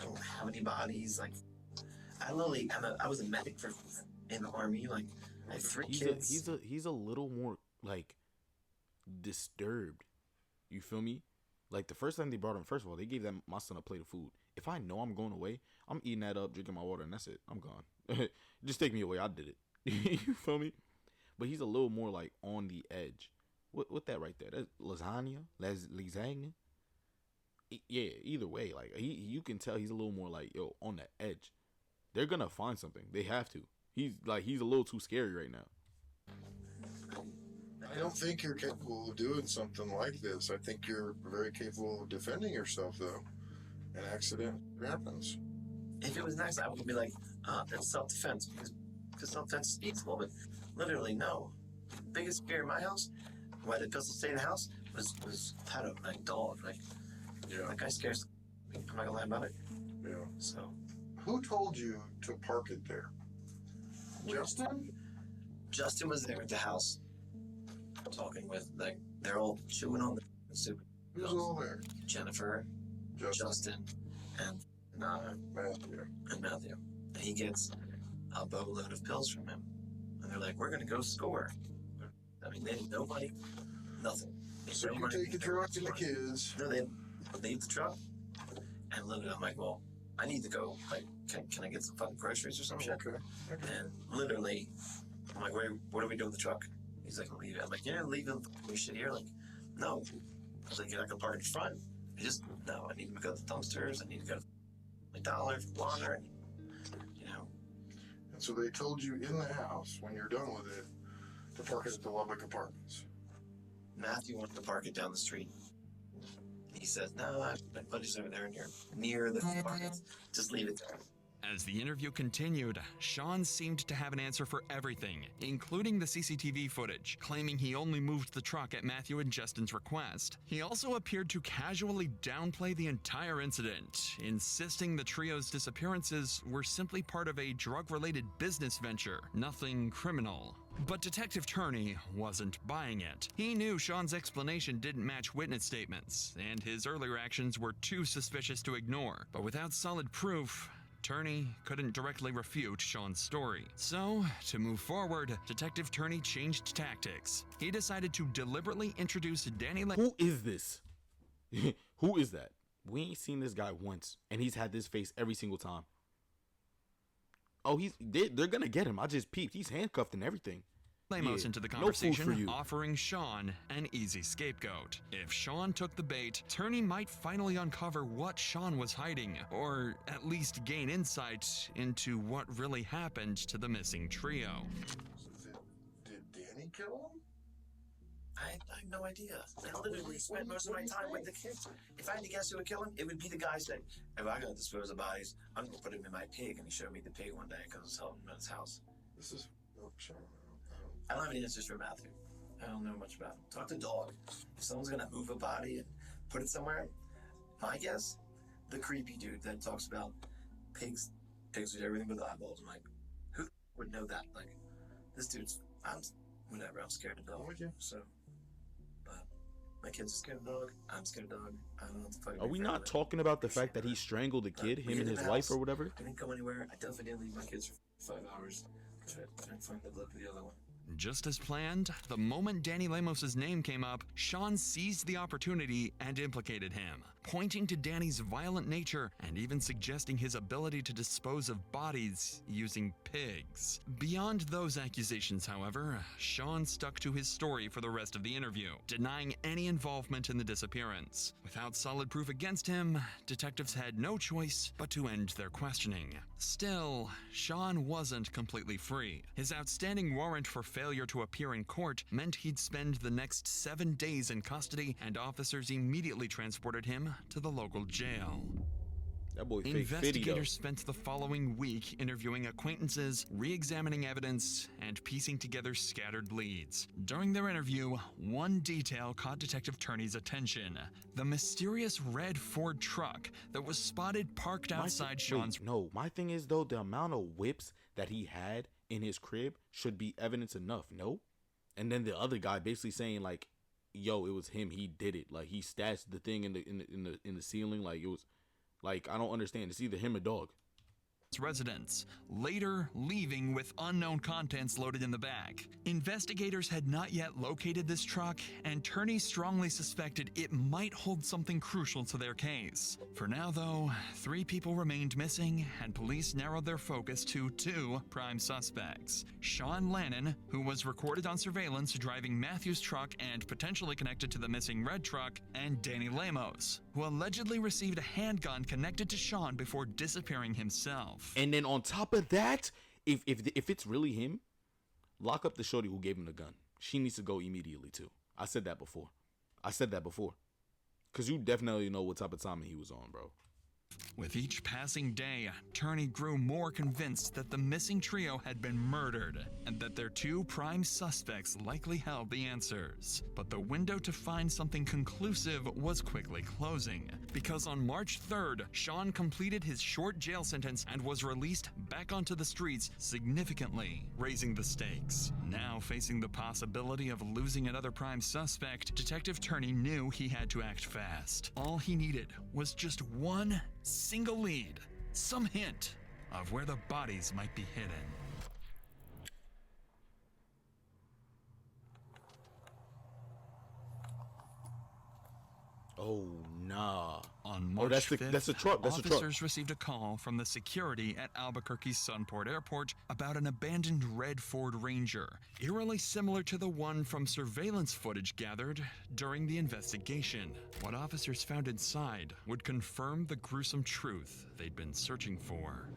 Speaker 3: I don't have any bodies. Like, I was a medic in the Army. Like, I have 3 kids.
Speaker 1: He's a little more, like, disturbed. You feel me? Like, the first time they brought him, first of all, they gave my son a plate of food. If I know I'm going away, I'm eating that up, drinking my water, and that's it. I'm gone. Just take me away. I did it. You feel me? But he's a little more, like, on the edge. What that right there? That's lasagna? Lasagna? Yeah, either way, like, you can tell he's a little more, like, yo, on the edge. They're gonna find something. They have to. He's a little too scary right now.
Speaker 6: I don't think you're capable of doing something like this. I think you're very capable of defending yourself, though. An accident happens.
Speaker 3: If it was an accident, I would be like, that's self-defense, because self-defense is peaceful, but literally, no. The biggest fear in my house why the pistol stayed in the house was had a like dog. Like, that guy scares me. I'm not gonna lie about it.
Speaker 6: Yeah.
Speaker 3: So,
Speaker 6: Who told you to park it there? Justin?
Speaker 3: Justin was there at the house talking with, like, they're all chewing on the soup.
Speaker 6: Who's all there?
Speaker 3: Jennifer, Justin, and
Speaker 6: Matthew.
Speaker 3: And he gets a boatload of pills from him. And they're like, we're going to go score. I mean, they had no money, nothing.
Speaker 6: So you take the truck and the kids.
Speaker 3: No, they leave the truck. And literally, I'm like, well, I need to go. Like, can I get some fucking groceries or some shit?
Speaker 6: Okay.
Speaker 3: And literally, I'm like, what do we do with the truck? He's like, leave it. I'm like, yeah, leave the shit here. Like, no. I was like, you're not going to park in front. No, I need to go to the dumpsters. I need to go to McDonald's for water. And,
Speaker 6: And so they told you in the house, when you're done with it, to park it at the Lubbock Apartments.
Speaker 3: Matthew wanted to park it down the street. He says, no, my buddy's over there and you're near the apartments. Just leave it there.
Speaker 2: As the interview continued, Sean seemed to have an answer for everything, including the CCTV footage, claiming he only moved the truck at Matthew and Justin's request. He also appeared to casually downplay the entire incident, insisting the trio's disappearances were simply part of a drug-related business venture, nothing criminal. But Detective Turney wasn't buying it. He knew Sean's explanation didn't match witness statements, and his earlier actions were too suspicious to ignore. But without solid proof, Turney couldn't directly refute Sean's story. So, to move forward, Detective Turney changed tactics. He decided to deliberately introduce Danny
Speaker 1: Who is this? Who is that? We ain't seen this guy once, and he's had this face every single time. Oh, they're gonna get him. I just peeped. He's handcuffed and everything.
Speaker 2: Lemos into the conversation, offering Sean an easy scapegoat. If Sean took the bait, Turney might finally uncover what Sean was hiding, or at least gain insight into what really happened to the missing trio.
Speaker 6: Did Danny kill him?
Speaker 3: I have no idea. I literally spent most of my time with the kids. If I had to guess who would kill him, it would be the guy saying, if I gotta dispose of bodies, I'm gonna put him in my pig. And he showed me the pig one day because I was helping him at his house.
Speaker 6: This is Sean.
Speaker 3: I don't have any answers for Matthew. I don't know much about him. Talk to Dog. If someone's gonna move a body and put it somewhere, my guess, the creepy dude that talks about pigs with everything but eyeballs. I'm like, who would know that? Like, this dude's, I'm scared of Dog. So, but my kids are scared of Dog. I'm scared of Dog. I don't know what the fuck.
Speaker 1: Are we not talking about the fact that he strangled a kid, him and his wife or whatever?
Speaker 3: I didn't go anywhere. I definitely didn't leave my kids for 5 hours. I couldn't find the blood for the other one.
Speaker 2: Just as planned, the moment Danny Lemos' name came up, Sean seized the opportunity and implicated him, pointing to Danny's violent nature and even suggesting his ability to dispose of bodies using pigs. Beyond those accusations, however, Sean stuck to his story for the rest of the interview, denying any involvement in the disappearance. Without solid proof against him, detectives had no choice but to end their questioning. Still, Sean wasn't completely free. His outstanding warrant for failure to appear in court meant he'd spend the next 7 days in custody, and officers immediately transported him to the local jail.
Speaker 1: That boy fake
Speaker 2: Investigators spent the following week interviewing acquaintances, re-examining evidence, and piecing together scattered leads. During their interview, one detail caught Detective Turney's attention: the mysterious red Ford truck that was spotted parked outside Sean's...
Speaker 1: No, my thing is, though, the amount of whips that he had in his crib should be evidence enough, no? And then the other guy basically saying, like, yo, it was him, he did it. Like, he stashed the thing in the ceiling, like, it was... Like, I don't understand. It's either him or Dog.
Speaker 2: Residents, later leaving with unknown contents loaded in the back. Investigators had not yet located this truck, and Turney strongly suspected it might hold something crucial to their case. For now, though, 3 people remained missing, and police narrowed their focus to 2 prime suspects: Sean Lannon, who was recorded on surveillance driving Matthew's truck and potentially connected to the missing red truck, and Danny Lemos, who allegedly received a handgun connected to Sean before disappearing himself.
Speaker 1: And then on top of that, if it's really him, lock up the shorty who gave him the gun. She needs to go immediately too. I said that before. Because you definitely know what type of timing he was on, bro.
Speaker 2: With each passing day, Turney grew more convinced that the missing trio had been murdered and that their two prime suspects likely held the answers. But the window to find something conclusive was quickly closing, because on March 3rd, Sean completed his short jail sentence and was released back onto the streets, significantly raising the stakes. Now facing the possibility of losing another prime suspect, Detective Turney knew he had to act fast. All he needed was just one single lead, some hint of where the bodies might be hidden.
Speaker 1: Oh, nah.
Speaker 2: On March 5th,
Speaker 1: that's a truck. That's
Speaker 2: officers received a call from the security at Albuquerque's Sunport Airport about an abandoned red Ford Ranger, eerily similar to the one from surveillance footage gathered during the investigation. What officers found inside would confirm the gruesome truth they'd been searching for.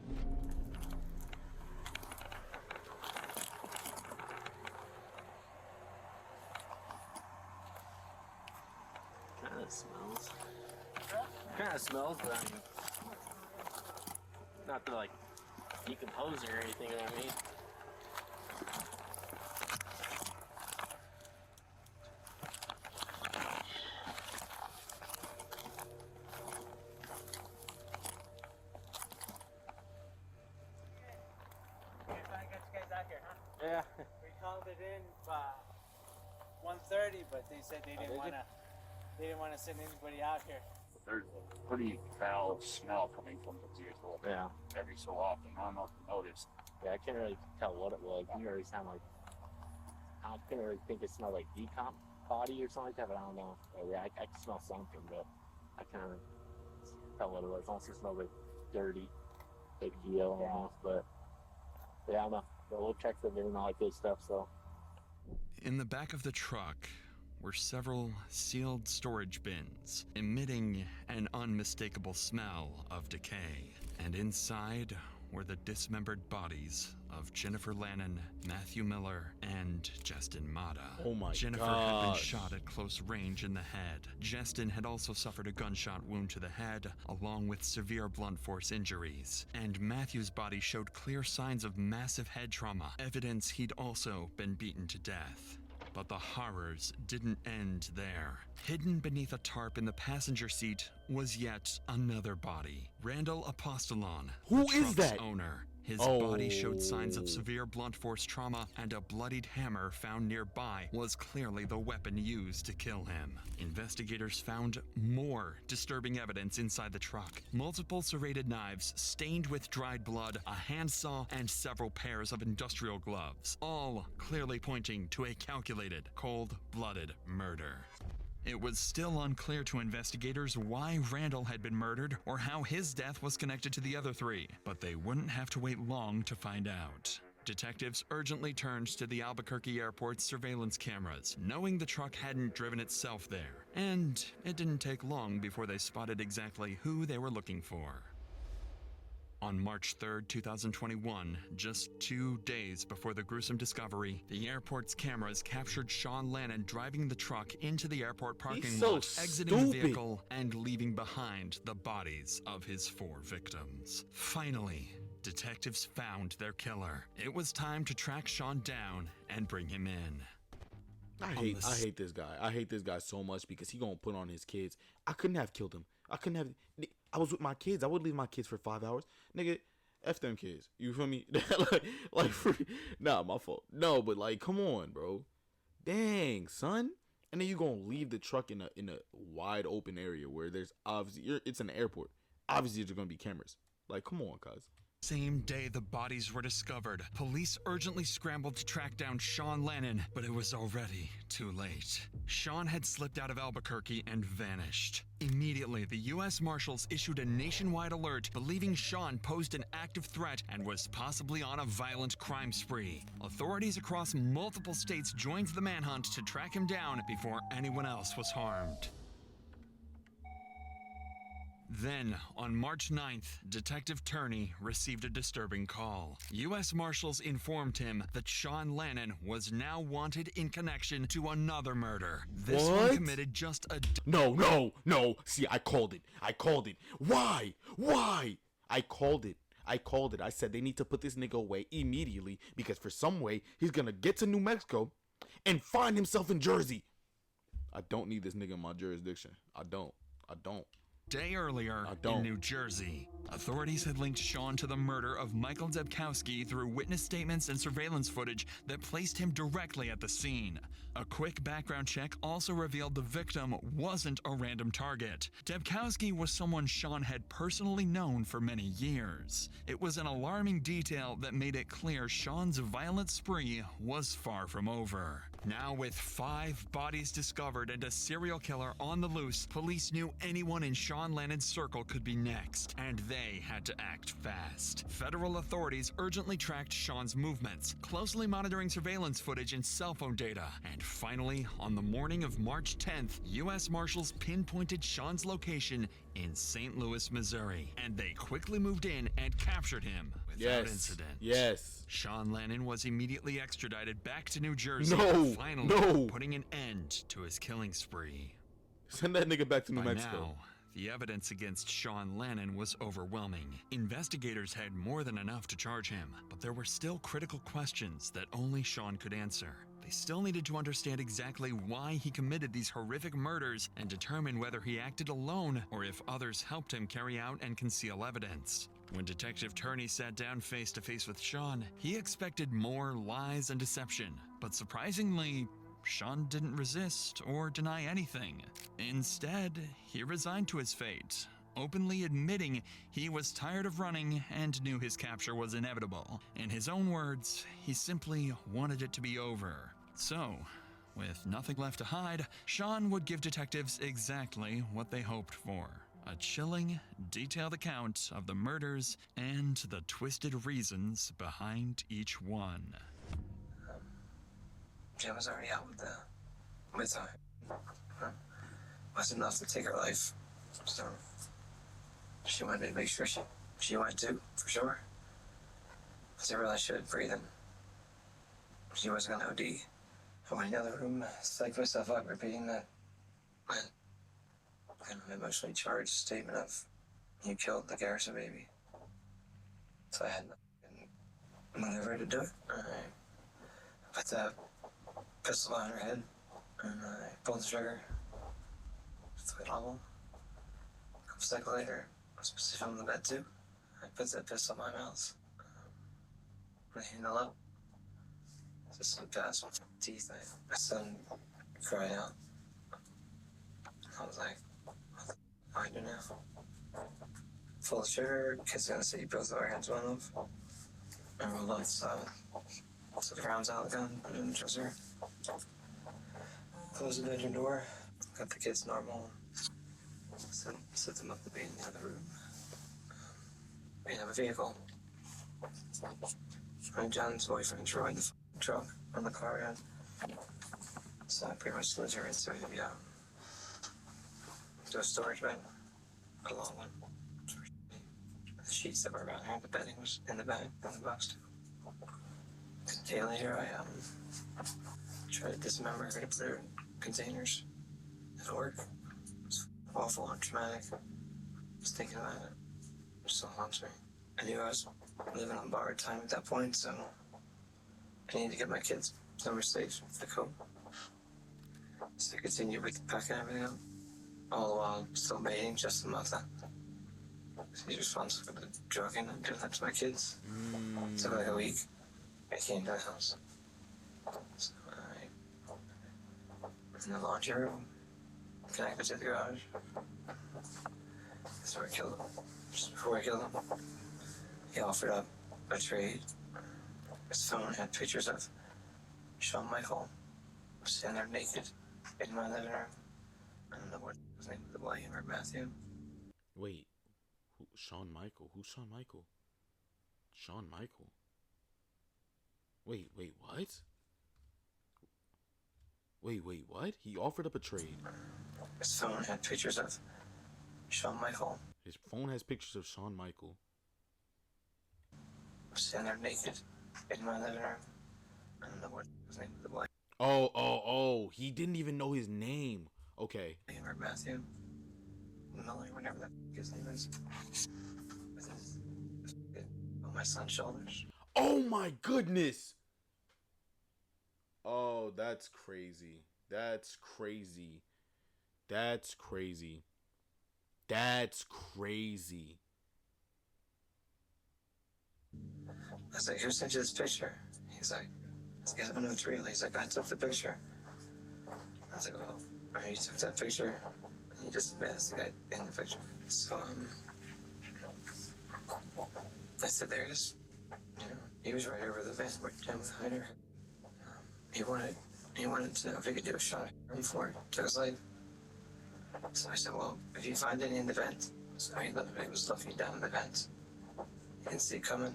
Speaker 3: Kind of smells, but I mean, not to like decomposing or anything, you know what I mean?
Speaker 14: Yeah. We called it in 1:30, but they said they didn't want to send anybody out here.
Speaker 15: There's a pretty foul smell coming from the vehicle.
Speaker 3: Yeah.
Speaker 15: Every so often. I don't know if you noticed.
Speaker 3: Yeah, I can't really tell what it was. It didn't really sound like, I couldn't really think it smelled like decomp body or something like that, but I don't know. Yeah, I could smell something, but I can't tell what it was. It also smelled like dirty, like yellow almost, but yeah, I don't know. But we'll check the and all that good stuff, so.
Speaker 2: In the back of the truck were several sealed storage bins, emitting an unmistakable smell of decay. And inside were the dismembered bodies of Jennifer Lannon, Matthew Miller, and Justin Mata.
Speaker 1: Oh my
Speaker 2: Jennifer had been
Speaker 1: gosh.
Speaker 2: shot at close range in the head. Justin had also suffered a gunshot wound to the head, along with severe blunt force injuries. And Matthew's body showed clear signs of massive head trauma, evidence he'd also been beaten to death. But the horrors didn't end there. Hidden beneath a tarp in the passenger seat was yet another body. Randall Apostolon,
Speaker 1: Who
Speaker 2: the
Speaker 1: is
Speaker 2: truck's
Speaker 1: that?
Speaker 2: owner. His body showed signs
Speaker 1: Oh.
Speaker 2: of severe blunt force trauma, and a bloodied hammer found nearby was clearly the weapon used to kill him. Investigators found more disturbing evidence inside the truck. Multiple serrated knives stained with dried blood, a handsaw, and several pairs of industrial gloves, all clearly pointing to a calculated, cold-blooded murder. It was still unclear to investigators why Randall had been murdered or how his death was connected to the other three, but they wouldn't have to wait long to find out. Detectives urgently turned to the Albuquerque airport's surveillance cameras, knowing the truck hadn't driven itself there. And it didn't take long before they spotted exactly who they were looking for. On March 3rd, 2021, just 2 days before the gruesome discovery, the airport's cameras captured Sean Lannon driving the truck into the airport parking
Speaker 1: so
Speaker 2: lot, exiting the
Speaker 1: stupid.
Speaker 2: vehicle, and leaving behind the bodies of his 4 victims. Finally, detectives found their killer. It was time to track Sean down and bring him in.
Speaker 1: I hate this guy. I hate this guy so much because he gonna put on his kids. I couldn't have killed him. I was with my kids. I would leave my kids for 5 hours. Nigga, F them kids. You feel me? Nah, my fault. No, but like, come on, bro. Dang, son. And then you gonna leave the truck in a wide open area where there's obviously, it's an airport. Obviously, there's gonna be cameras. Like, come on, cuz.
Speaker 2: Same day the bodies were discovered, police urgently scrambled to track down Sean Lannon, but it was already too late. Sean had slipped out of Albuquerque and vanished. Immediately, the U.S. Marshals issued a nationwide alert believing Sean posed an active threat and was possibly on a violent crime spree. Authorities across multiple states joined the manhunt to track him down before anyone else was harmed. Then, on March 9th, Detective Turney received a disturbing call. U.S. Marshals informed him that Sean Lannon was now wanted in connection to another murder. This one committed just a...
Speaker 1: No. See, I called it. Why? I called it. I said they need to put this nigga away immediately because for some way, he's gonna get to New Mexico and find himself in Jersey. I don't need this nigga in my jurisdiction. I don't.
Speaker 2: Day earlier in New Jersey, authorities had linked Sean to the murder of Michael Debkowski through witness statements and surveillance footage that placed him directly at the scene. A quick background check also revealed the victim wasn't a random target. Debkowski was someone Sean had personally known for many years. It was an alarming detail that made it clear Sean's violent spree was far from over. Now, with 5 bodies discovered and a serial killer on the loose, police knew anyone in Sean Lannon's circle could be next, and they had to act fast. Federal authorities urgently tracked Sean's movements, closely monitoring surveillance footage and cell phone data. And finally, on the morning of March 10th, U.S. Marshals pinpointed Sean's location in St. Louis, Missouri, and they quickly moved in and captured him without incident.
Speaker 1: Yes.
Speaker 2: Sean Lannon was immediately extradited back to New Jersey, finally putting an end to his killing spree.
Speaker 1: Send that nigga back to New
Speaker 2: By
Speaker 1: Mexico.
Speaker 2: now, the evidence against Sean Lannon was overwhelming. Investigators had more than enough to charge him, but there were still critical questions that only Sean could answer. They still needed to understand exactly why he committed these horrific murders and determine whether he acted alone or if others helped him carry out and conceal evidence. When Detective Turney sat down face to face with Sean, he expected more lies and deception, but surprisingly, Sean didn't resist or deny anything. Instead, he resigned to his fate, openly admitting he was tired of running and knew his capture was inevitable. In his own words, he simply wanted it to be over. So, with nothing left to hide, Sean would give detectives exactly what they hoped for: a chilling, detailed account of the murders and the twisted reasons behind each one.
Speaker 3: Jen was already out with her. Wasn't enough to take her life. So she wanted me to make sure she went too, for sure. Because I realized she was breathing. She wasn't gonna OD. I went in the other room, psyched myself up, repeating that kind of emotionally charged statement of, "You killed the Garrison baby." So I had whatever to do it. I put the pistol on her head, and I pulled the trigger. Threw it level. A couple seconds later, I was positioned on the bed too. I put that pistol in my mouth. Put the handle up. Just slipped past my teeth. My son cried out. I was like, what the do I do now? Pull the trigger, kid's gonna see both of our hands went off. I rolled off so the rounds out of the gun, put it in the dresser. Closed the bedroom door, got the kids normal, set them up to be in the other room. We didn't have a vehicle. And John's boyfriend drove the truck on the car end. So I pretty much slid her into a storage bin, a long one. The sheets that were around here, the bedding was in the bag, in the box too. A day later, I tried to dismember her to put her in containers. It'll work. It was awful and traumatic. I was thinking about it. It still haunts me. I knew I was living on borrowed time at that point, so I needed to get my kids somewhere safe to cope. So I continued with packing everything up, all the while still baiting just a month. He's responsible for the drugging and doing that to my kids. It took like a week. I came to the house. So I was in the laundry room, connected to the garage. That's where I killed him. Just before I killed him, he offered up a trade. His phone had pictures of Shawn Michael standing there naked in my living room. I don't know what his name was, William or Matthew.
Speaker 1: Wait, Shawn Michael? Who's Shawn Michael? Shawn Michael? Wait, what? Wait, what? He offered up a trade.
Speaker 3: His phone had pictures of Shawn Michael
Speaker 1: His phone has pictures of Shawn Michael.
Speaker 3: I'm sitting there naked in my living room. I don't know what his name was. The boy.
Speaker 1: Oh. He didn't even know his name. Okay.
Speaker 3: Or Matthew Miller, whatever that his name is. With his on my son's shoulders.
Speaker 1: Oh my goodness. Oh, that's crazy. That's crazy. That's crazy. That's crazy.
Speaker 3: I was like, who sent you this picture? He's like, I don't know it's real. He's like, I took the picture. I was like, oh, you took that picture? And you just met the guy in the picture. So, I said, there it is. You know, he was right over the van where Jim was hiding. He wanted to know if he could do a shot before it took his life. So I said, well, if you find any in the vent. So he was looking down in the vent. He didn't see it coming.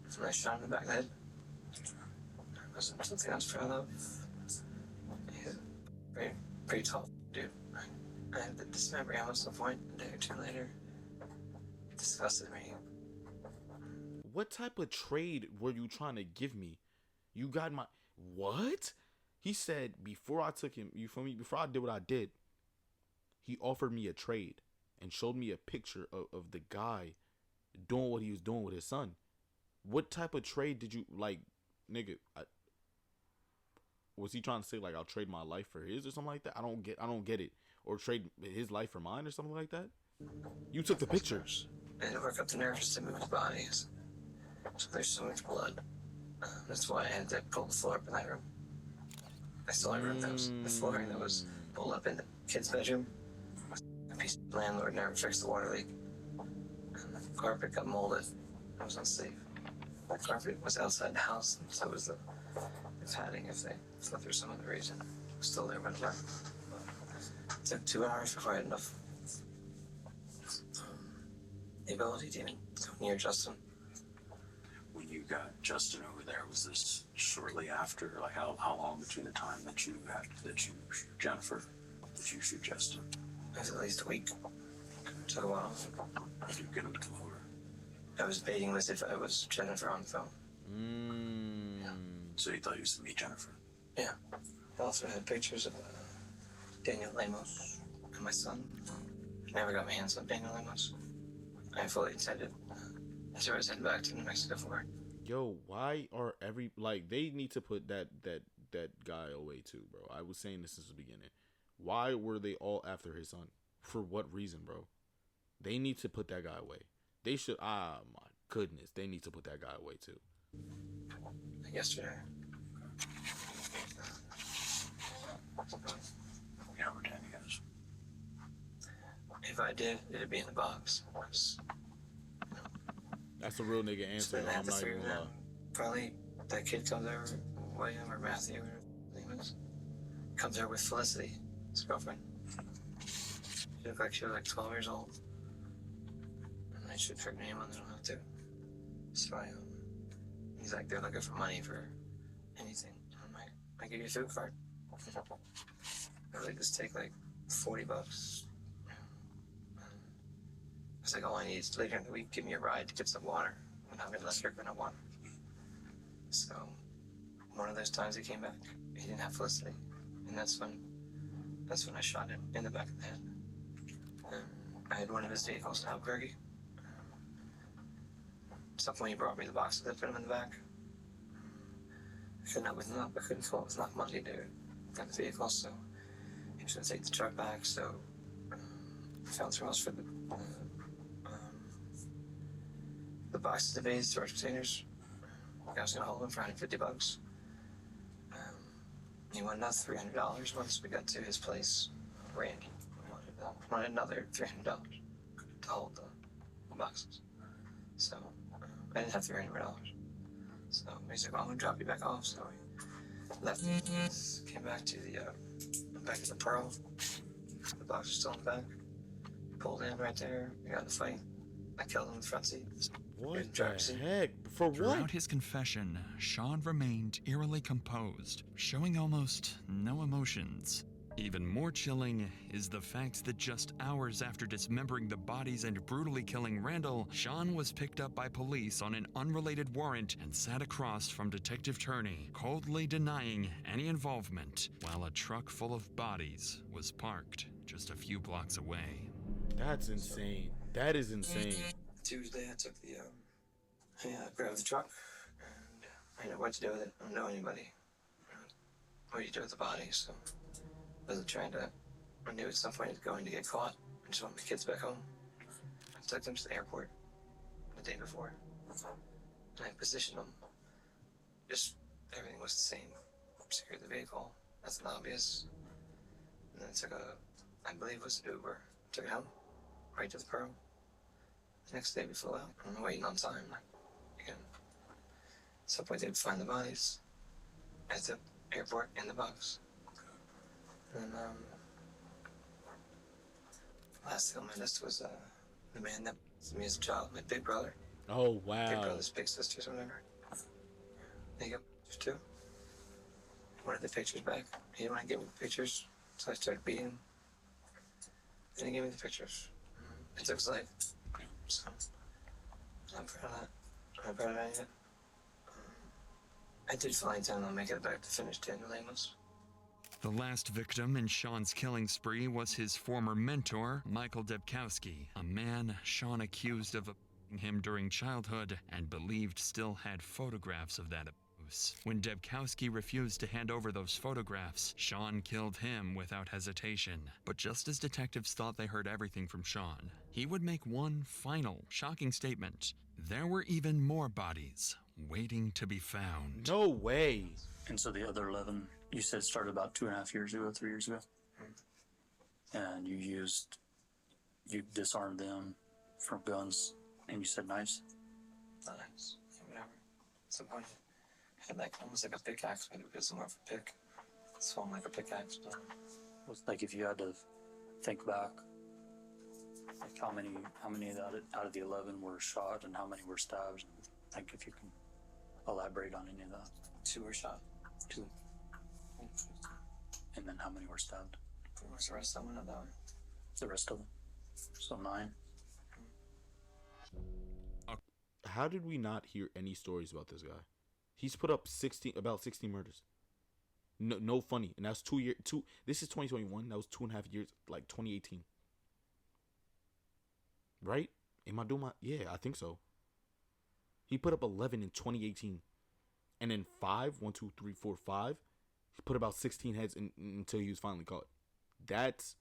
Speaker 3: So I shot him in the back of the head. It wasn't something I was proud of. He's a pretty tall dude. I had the dismember him at some point a day or two later. It disgusted me.
Speaker 1: What type of trade were you trying to give me? You got my... What? He said before I took him, you feel me? Before I did what I did, he offered me a trade and showed me a picture of the guy doing what he was doing with his son. What type of trade did you, like, nigga, was he trying to say, like, I'll trade my life for his or something like that? I don't get it. Or trade his life for mine or something like that? You took the pictures.
Speaker 3: I had to work up the nerves to move his bodies. So there's so much blood. That's why I had to pull the floor up in that room. I still remember the flooring that was pulled up in the kid's bedroom. A piece of landlord never fixed the water leak. And the carpet got molded. It was unsafe. The carpet was outside the house, so was the padding if they slept through some other reason. It was still there when it left. It took 2 hours before I had enough the ability to even go near Justin.
Speaker 16: When you got Justin over there, was this shortly after? Like how long between the time that you shoot Jennifer, that you shoot Justin?
Speaker 3: It was at least a week. It took a while.
Speaker 16: Did you get him to come over?
Speaker 3: I was baiting this if I was Jennifer on the phone.
Speaker 16: Yeah. So you thought you was to meet Jennifer?
Speaker 3: Yeah. I also had pictures of Daniel Lemos and my son. I never got my hands on Daniel Lemos. I fully intended. That's where I was heading back to New Mexico for work.
Speaker 1: Yo, why are they need to put that guy away too, bro. I was saying this since the beginning. Why were they all after his son? For what reason, bro? They need to put that guy away. They should, my goodness, they need to put that guy away too.
Speaker 3: Yesterday.
Speaker 16: Yeah, we're 10 guys.
Speaker 3: If I did, it'd be in the box.
Speaker 1: That's a real nigga answer. I'm not even gonna lie.
Speaker 3: Probably that kid comes over, William or Matthew, or whatever his name is, comes over with Felicity, his girlfriend. She looked like she was like 12 years old. And I should her name on the don't have to. So he's like, they're looking for money for anything. I'm like, I give you a food card. I like, just take like $40. I was like, all I need is later in the week, give me a ride to get some water. And I'm in less liquor than I want. So, one of those times he came back, he didn't have Felicity. And that's when I shot him in the back of the head. I had one of his vehicles in Albuquerque. At some point he brought me the box that put him in the back. I couldn't come up with enough money to get the vehicle, so he was going to take the truck back, so I found somewhere else for the boxes of base storage containers. I was gonna hold them for $150. He wanted another $300 once we got to his place. Randy wanted another $300 to hold the boxes. So I didn't have $300. So he's like, well, I'm gonna drop you back off. So we left, came back to the Pearl. The box was still in the back. Pulled in right there. We got in the fight. I killed him in the front seat.
Speaker 1: What the heck? For what?
Speaker 2: Throughout his confession, Sean remained eerily composed, showing almost no emotions. Even more chilling is the fact that just hours after dismembering the bodies and brutally killing Randall, Sean was picked up by police on an unrelated warrant and sat across from Detective Turney, coldly denying any involvement, while a truck full of bodies was parked just a few blocks away.
Speaker 1: That's insane. That is insane.
Speaker 3: Tuesday, I took the, grabbed the truck, and I didn't know what to do with it. I don't know anybody. What do you do with the body? So I wasn't trying to, I knew at some point it was going to get caught. I just wanted my kids back home. I took them to the airport the day before. And I positioned them. Just everything was the same. Secured the vehicle. That's not obvious. And then I took I believe it was an Uber. Took it home, right to the Pearl. The next day we flew out. I'm waiting on time. Again, at some point they'd find the bodies at the airport in the box. And last thing on my list was the man that was me as a child, my big brother.
Speaker 1: Oh, wow.
Speaker 3: Big brothers, big sisters, whatever. They got pictures too. Wanted the pictures back. He didn't want to give me the pictures, so I started beating him. Then he gave me the pictures. It took his life. So I'm proud of that. I'm proud of that. I did finally tell him I'll make it back to finish Daniel Amos.
Speaker 2: The last victim in Sean's killing spree was his former mentor, Michael Debkowski, a man Sean accused of abusing him during childhood and believed still had photographs of that abuse. When Debkowski refused to hand over those photographs, Sean killed him without hesitation. But just as detectives thought they heard everything from Sean, he would make one final, shocking statement. There were even more bodies waiting to be found.
Speaker 1: No way.
Speaker 8: And so the other 11, you said started about 2.5 years ago, 3 years ago? And you disarmed them from guns, and you said knives?
Speaker 3: Knives, whatever. At some point, I had like almost like a pickaxe, but it was more of a pick. It swung like a pickaxe. But
Speaker 8: It's like if you had to think back, like how many out of the 11 were shot and how many were stabbed? Like if you can elaborate on any of that.
Speaker 3: 2 were shot.
Speaker 8: 2. And then how many were stabbed?
Speaker 3: Where's the rest of them? Another one.
Speaker 8: The rest of them. So 9.
Speaker 1: How did we not hear any stories about this guy? He's put up about 16 murders. No funny. And that's 2 years. This is 2021. That was 2.5 years, like 2018. Right? Am I doing my... Yeah, I think so. He put up 11 in 2018. And then 5, 1, 2, 3, 4, 5. He put about 16 heads until he was finally caught. That's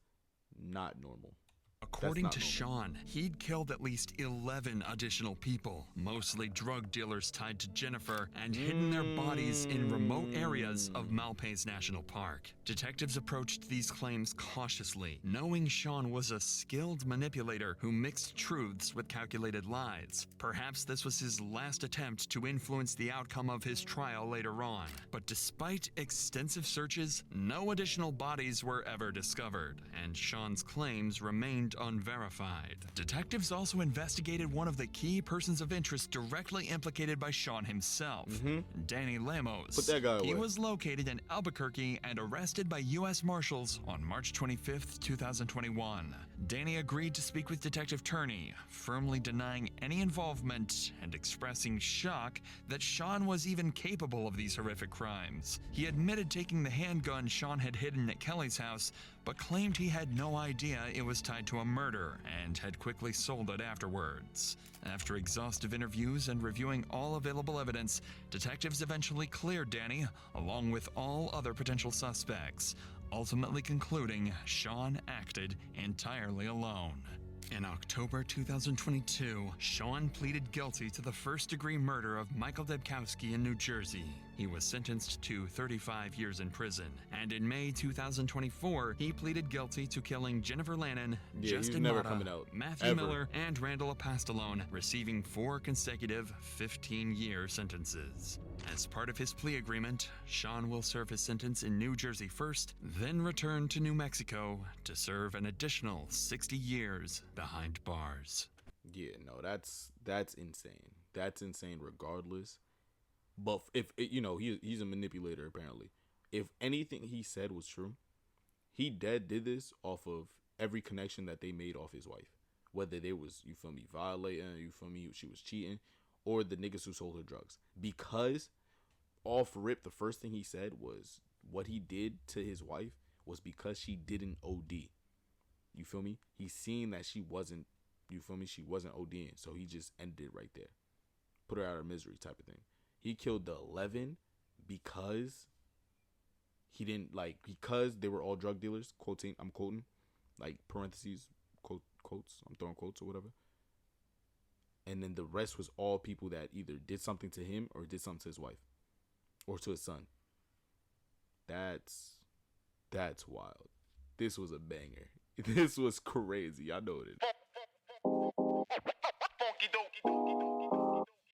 Speaker 1: not normal.
Speaker 2: According to Sean, he'd killed at least 11 additional people, mostly drug dealers tied to Jennifer, and hidden their bodies in remote areas of Malpais National Park. Detectives approached these claims cautiously, knowing Sean was a skilled manipulator who mixed truths with calculated lies. Perhaps this was his last attempt to influence the outcome of his trial later on. But despite extensive searches, no additional bodies were ever discovered, and Sean's claims remained unverified. Detectives also investigated one of the key persons of interest directly implicated by Sean himself, Danny Lemos.
Speaker 1: Put that guy away.
Speaker 2: He was located in Albuquerque and arrested by U.S. Marshals on March 25th, 2021. Danny agreed to speak with Detective Turney, firmly denying any involvement and expressing shock that Sean was even capable of these horrific crimes. He admitted taking the handgun Sean had hidden at Kelly's house, but claimed he had no idea it was tied to a murder and had quickly sold it afterwards. After exhaustive interviews and reviewing all available evidence, detectives eventually cleared Danny, along with all other potential suspects, ultimately concluding Sean acted entirely alone. In October 2022, Sean pleaded guilty to the first-degree murder of Michael Debkowski in New Jersey. He was sentenced to 35 years in prison, and in May 2024, he pleaded guilty to killing Jennifer Lannon, Justin Mata, Matthew Miller, and Randall Apostolone, receiving 4 consecutive 15-year sentences. As part of his plea agreement, Sean will serve his sentence in New Jersey first, then return to New Mexico to serve an additional 60 years behind bars.
Speaker 1: Yeah, no, that's insane. That's insane regardless. But if he's a manipulator apparently. If anything he said was true, He did this off of every connection that they made off his wife. Whether they was, you feel me, violating, you feel me, she was cheating, or the niggas who sold her drugs. Because off rip, the first thing he said was what he did to his wife was because she didn't OD. You feel me? He's seen that she wasn't, you feel me, she wasn't ODing. So he just ended it right there. Put her out of misery type of thing. He killed the 11 because he didn't, like, because they were all drug dealers. I'm quoting, like, parentheses, quotes. I'm throwing quotes or whatever. And then the rest was all people that either did something to him or did something to his wife or to his son. That's wild. This was a banger. This was crazy. I know it is.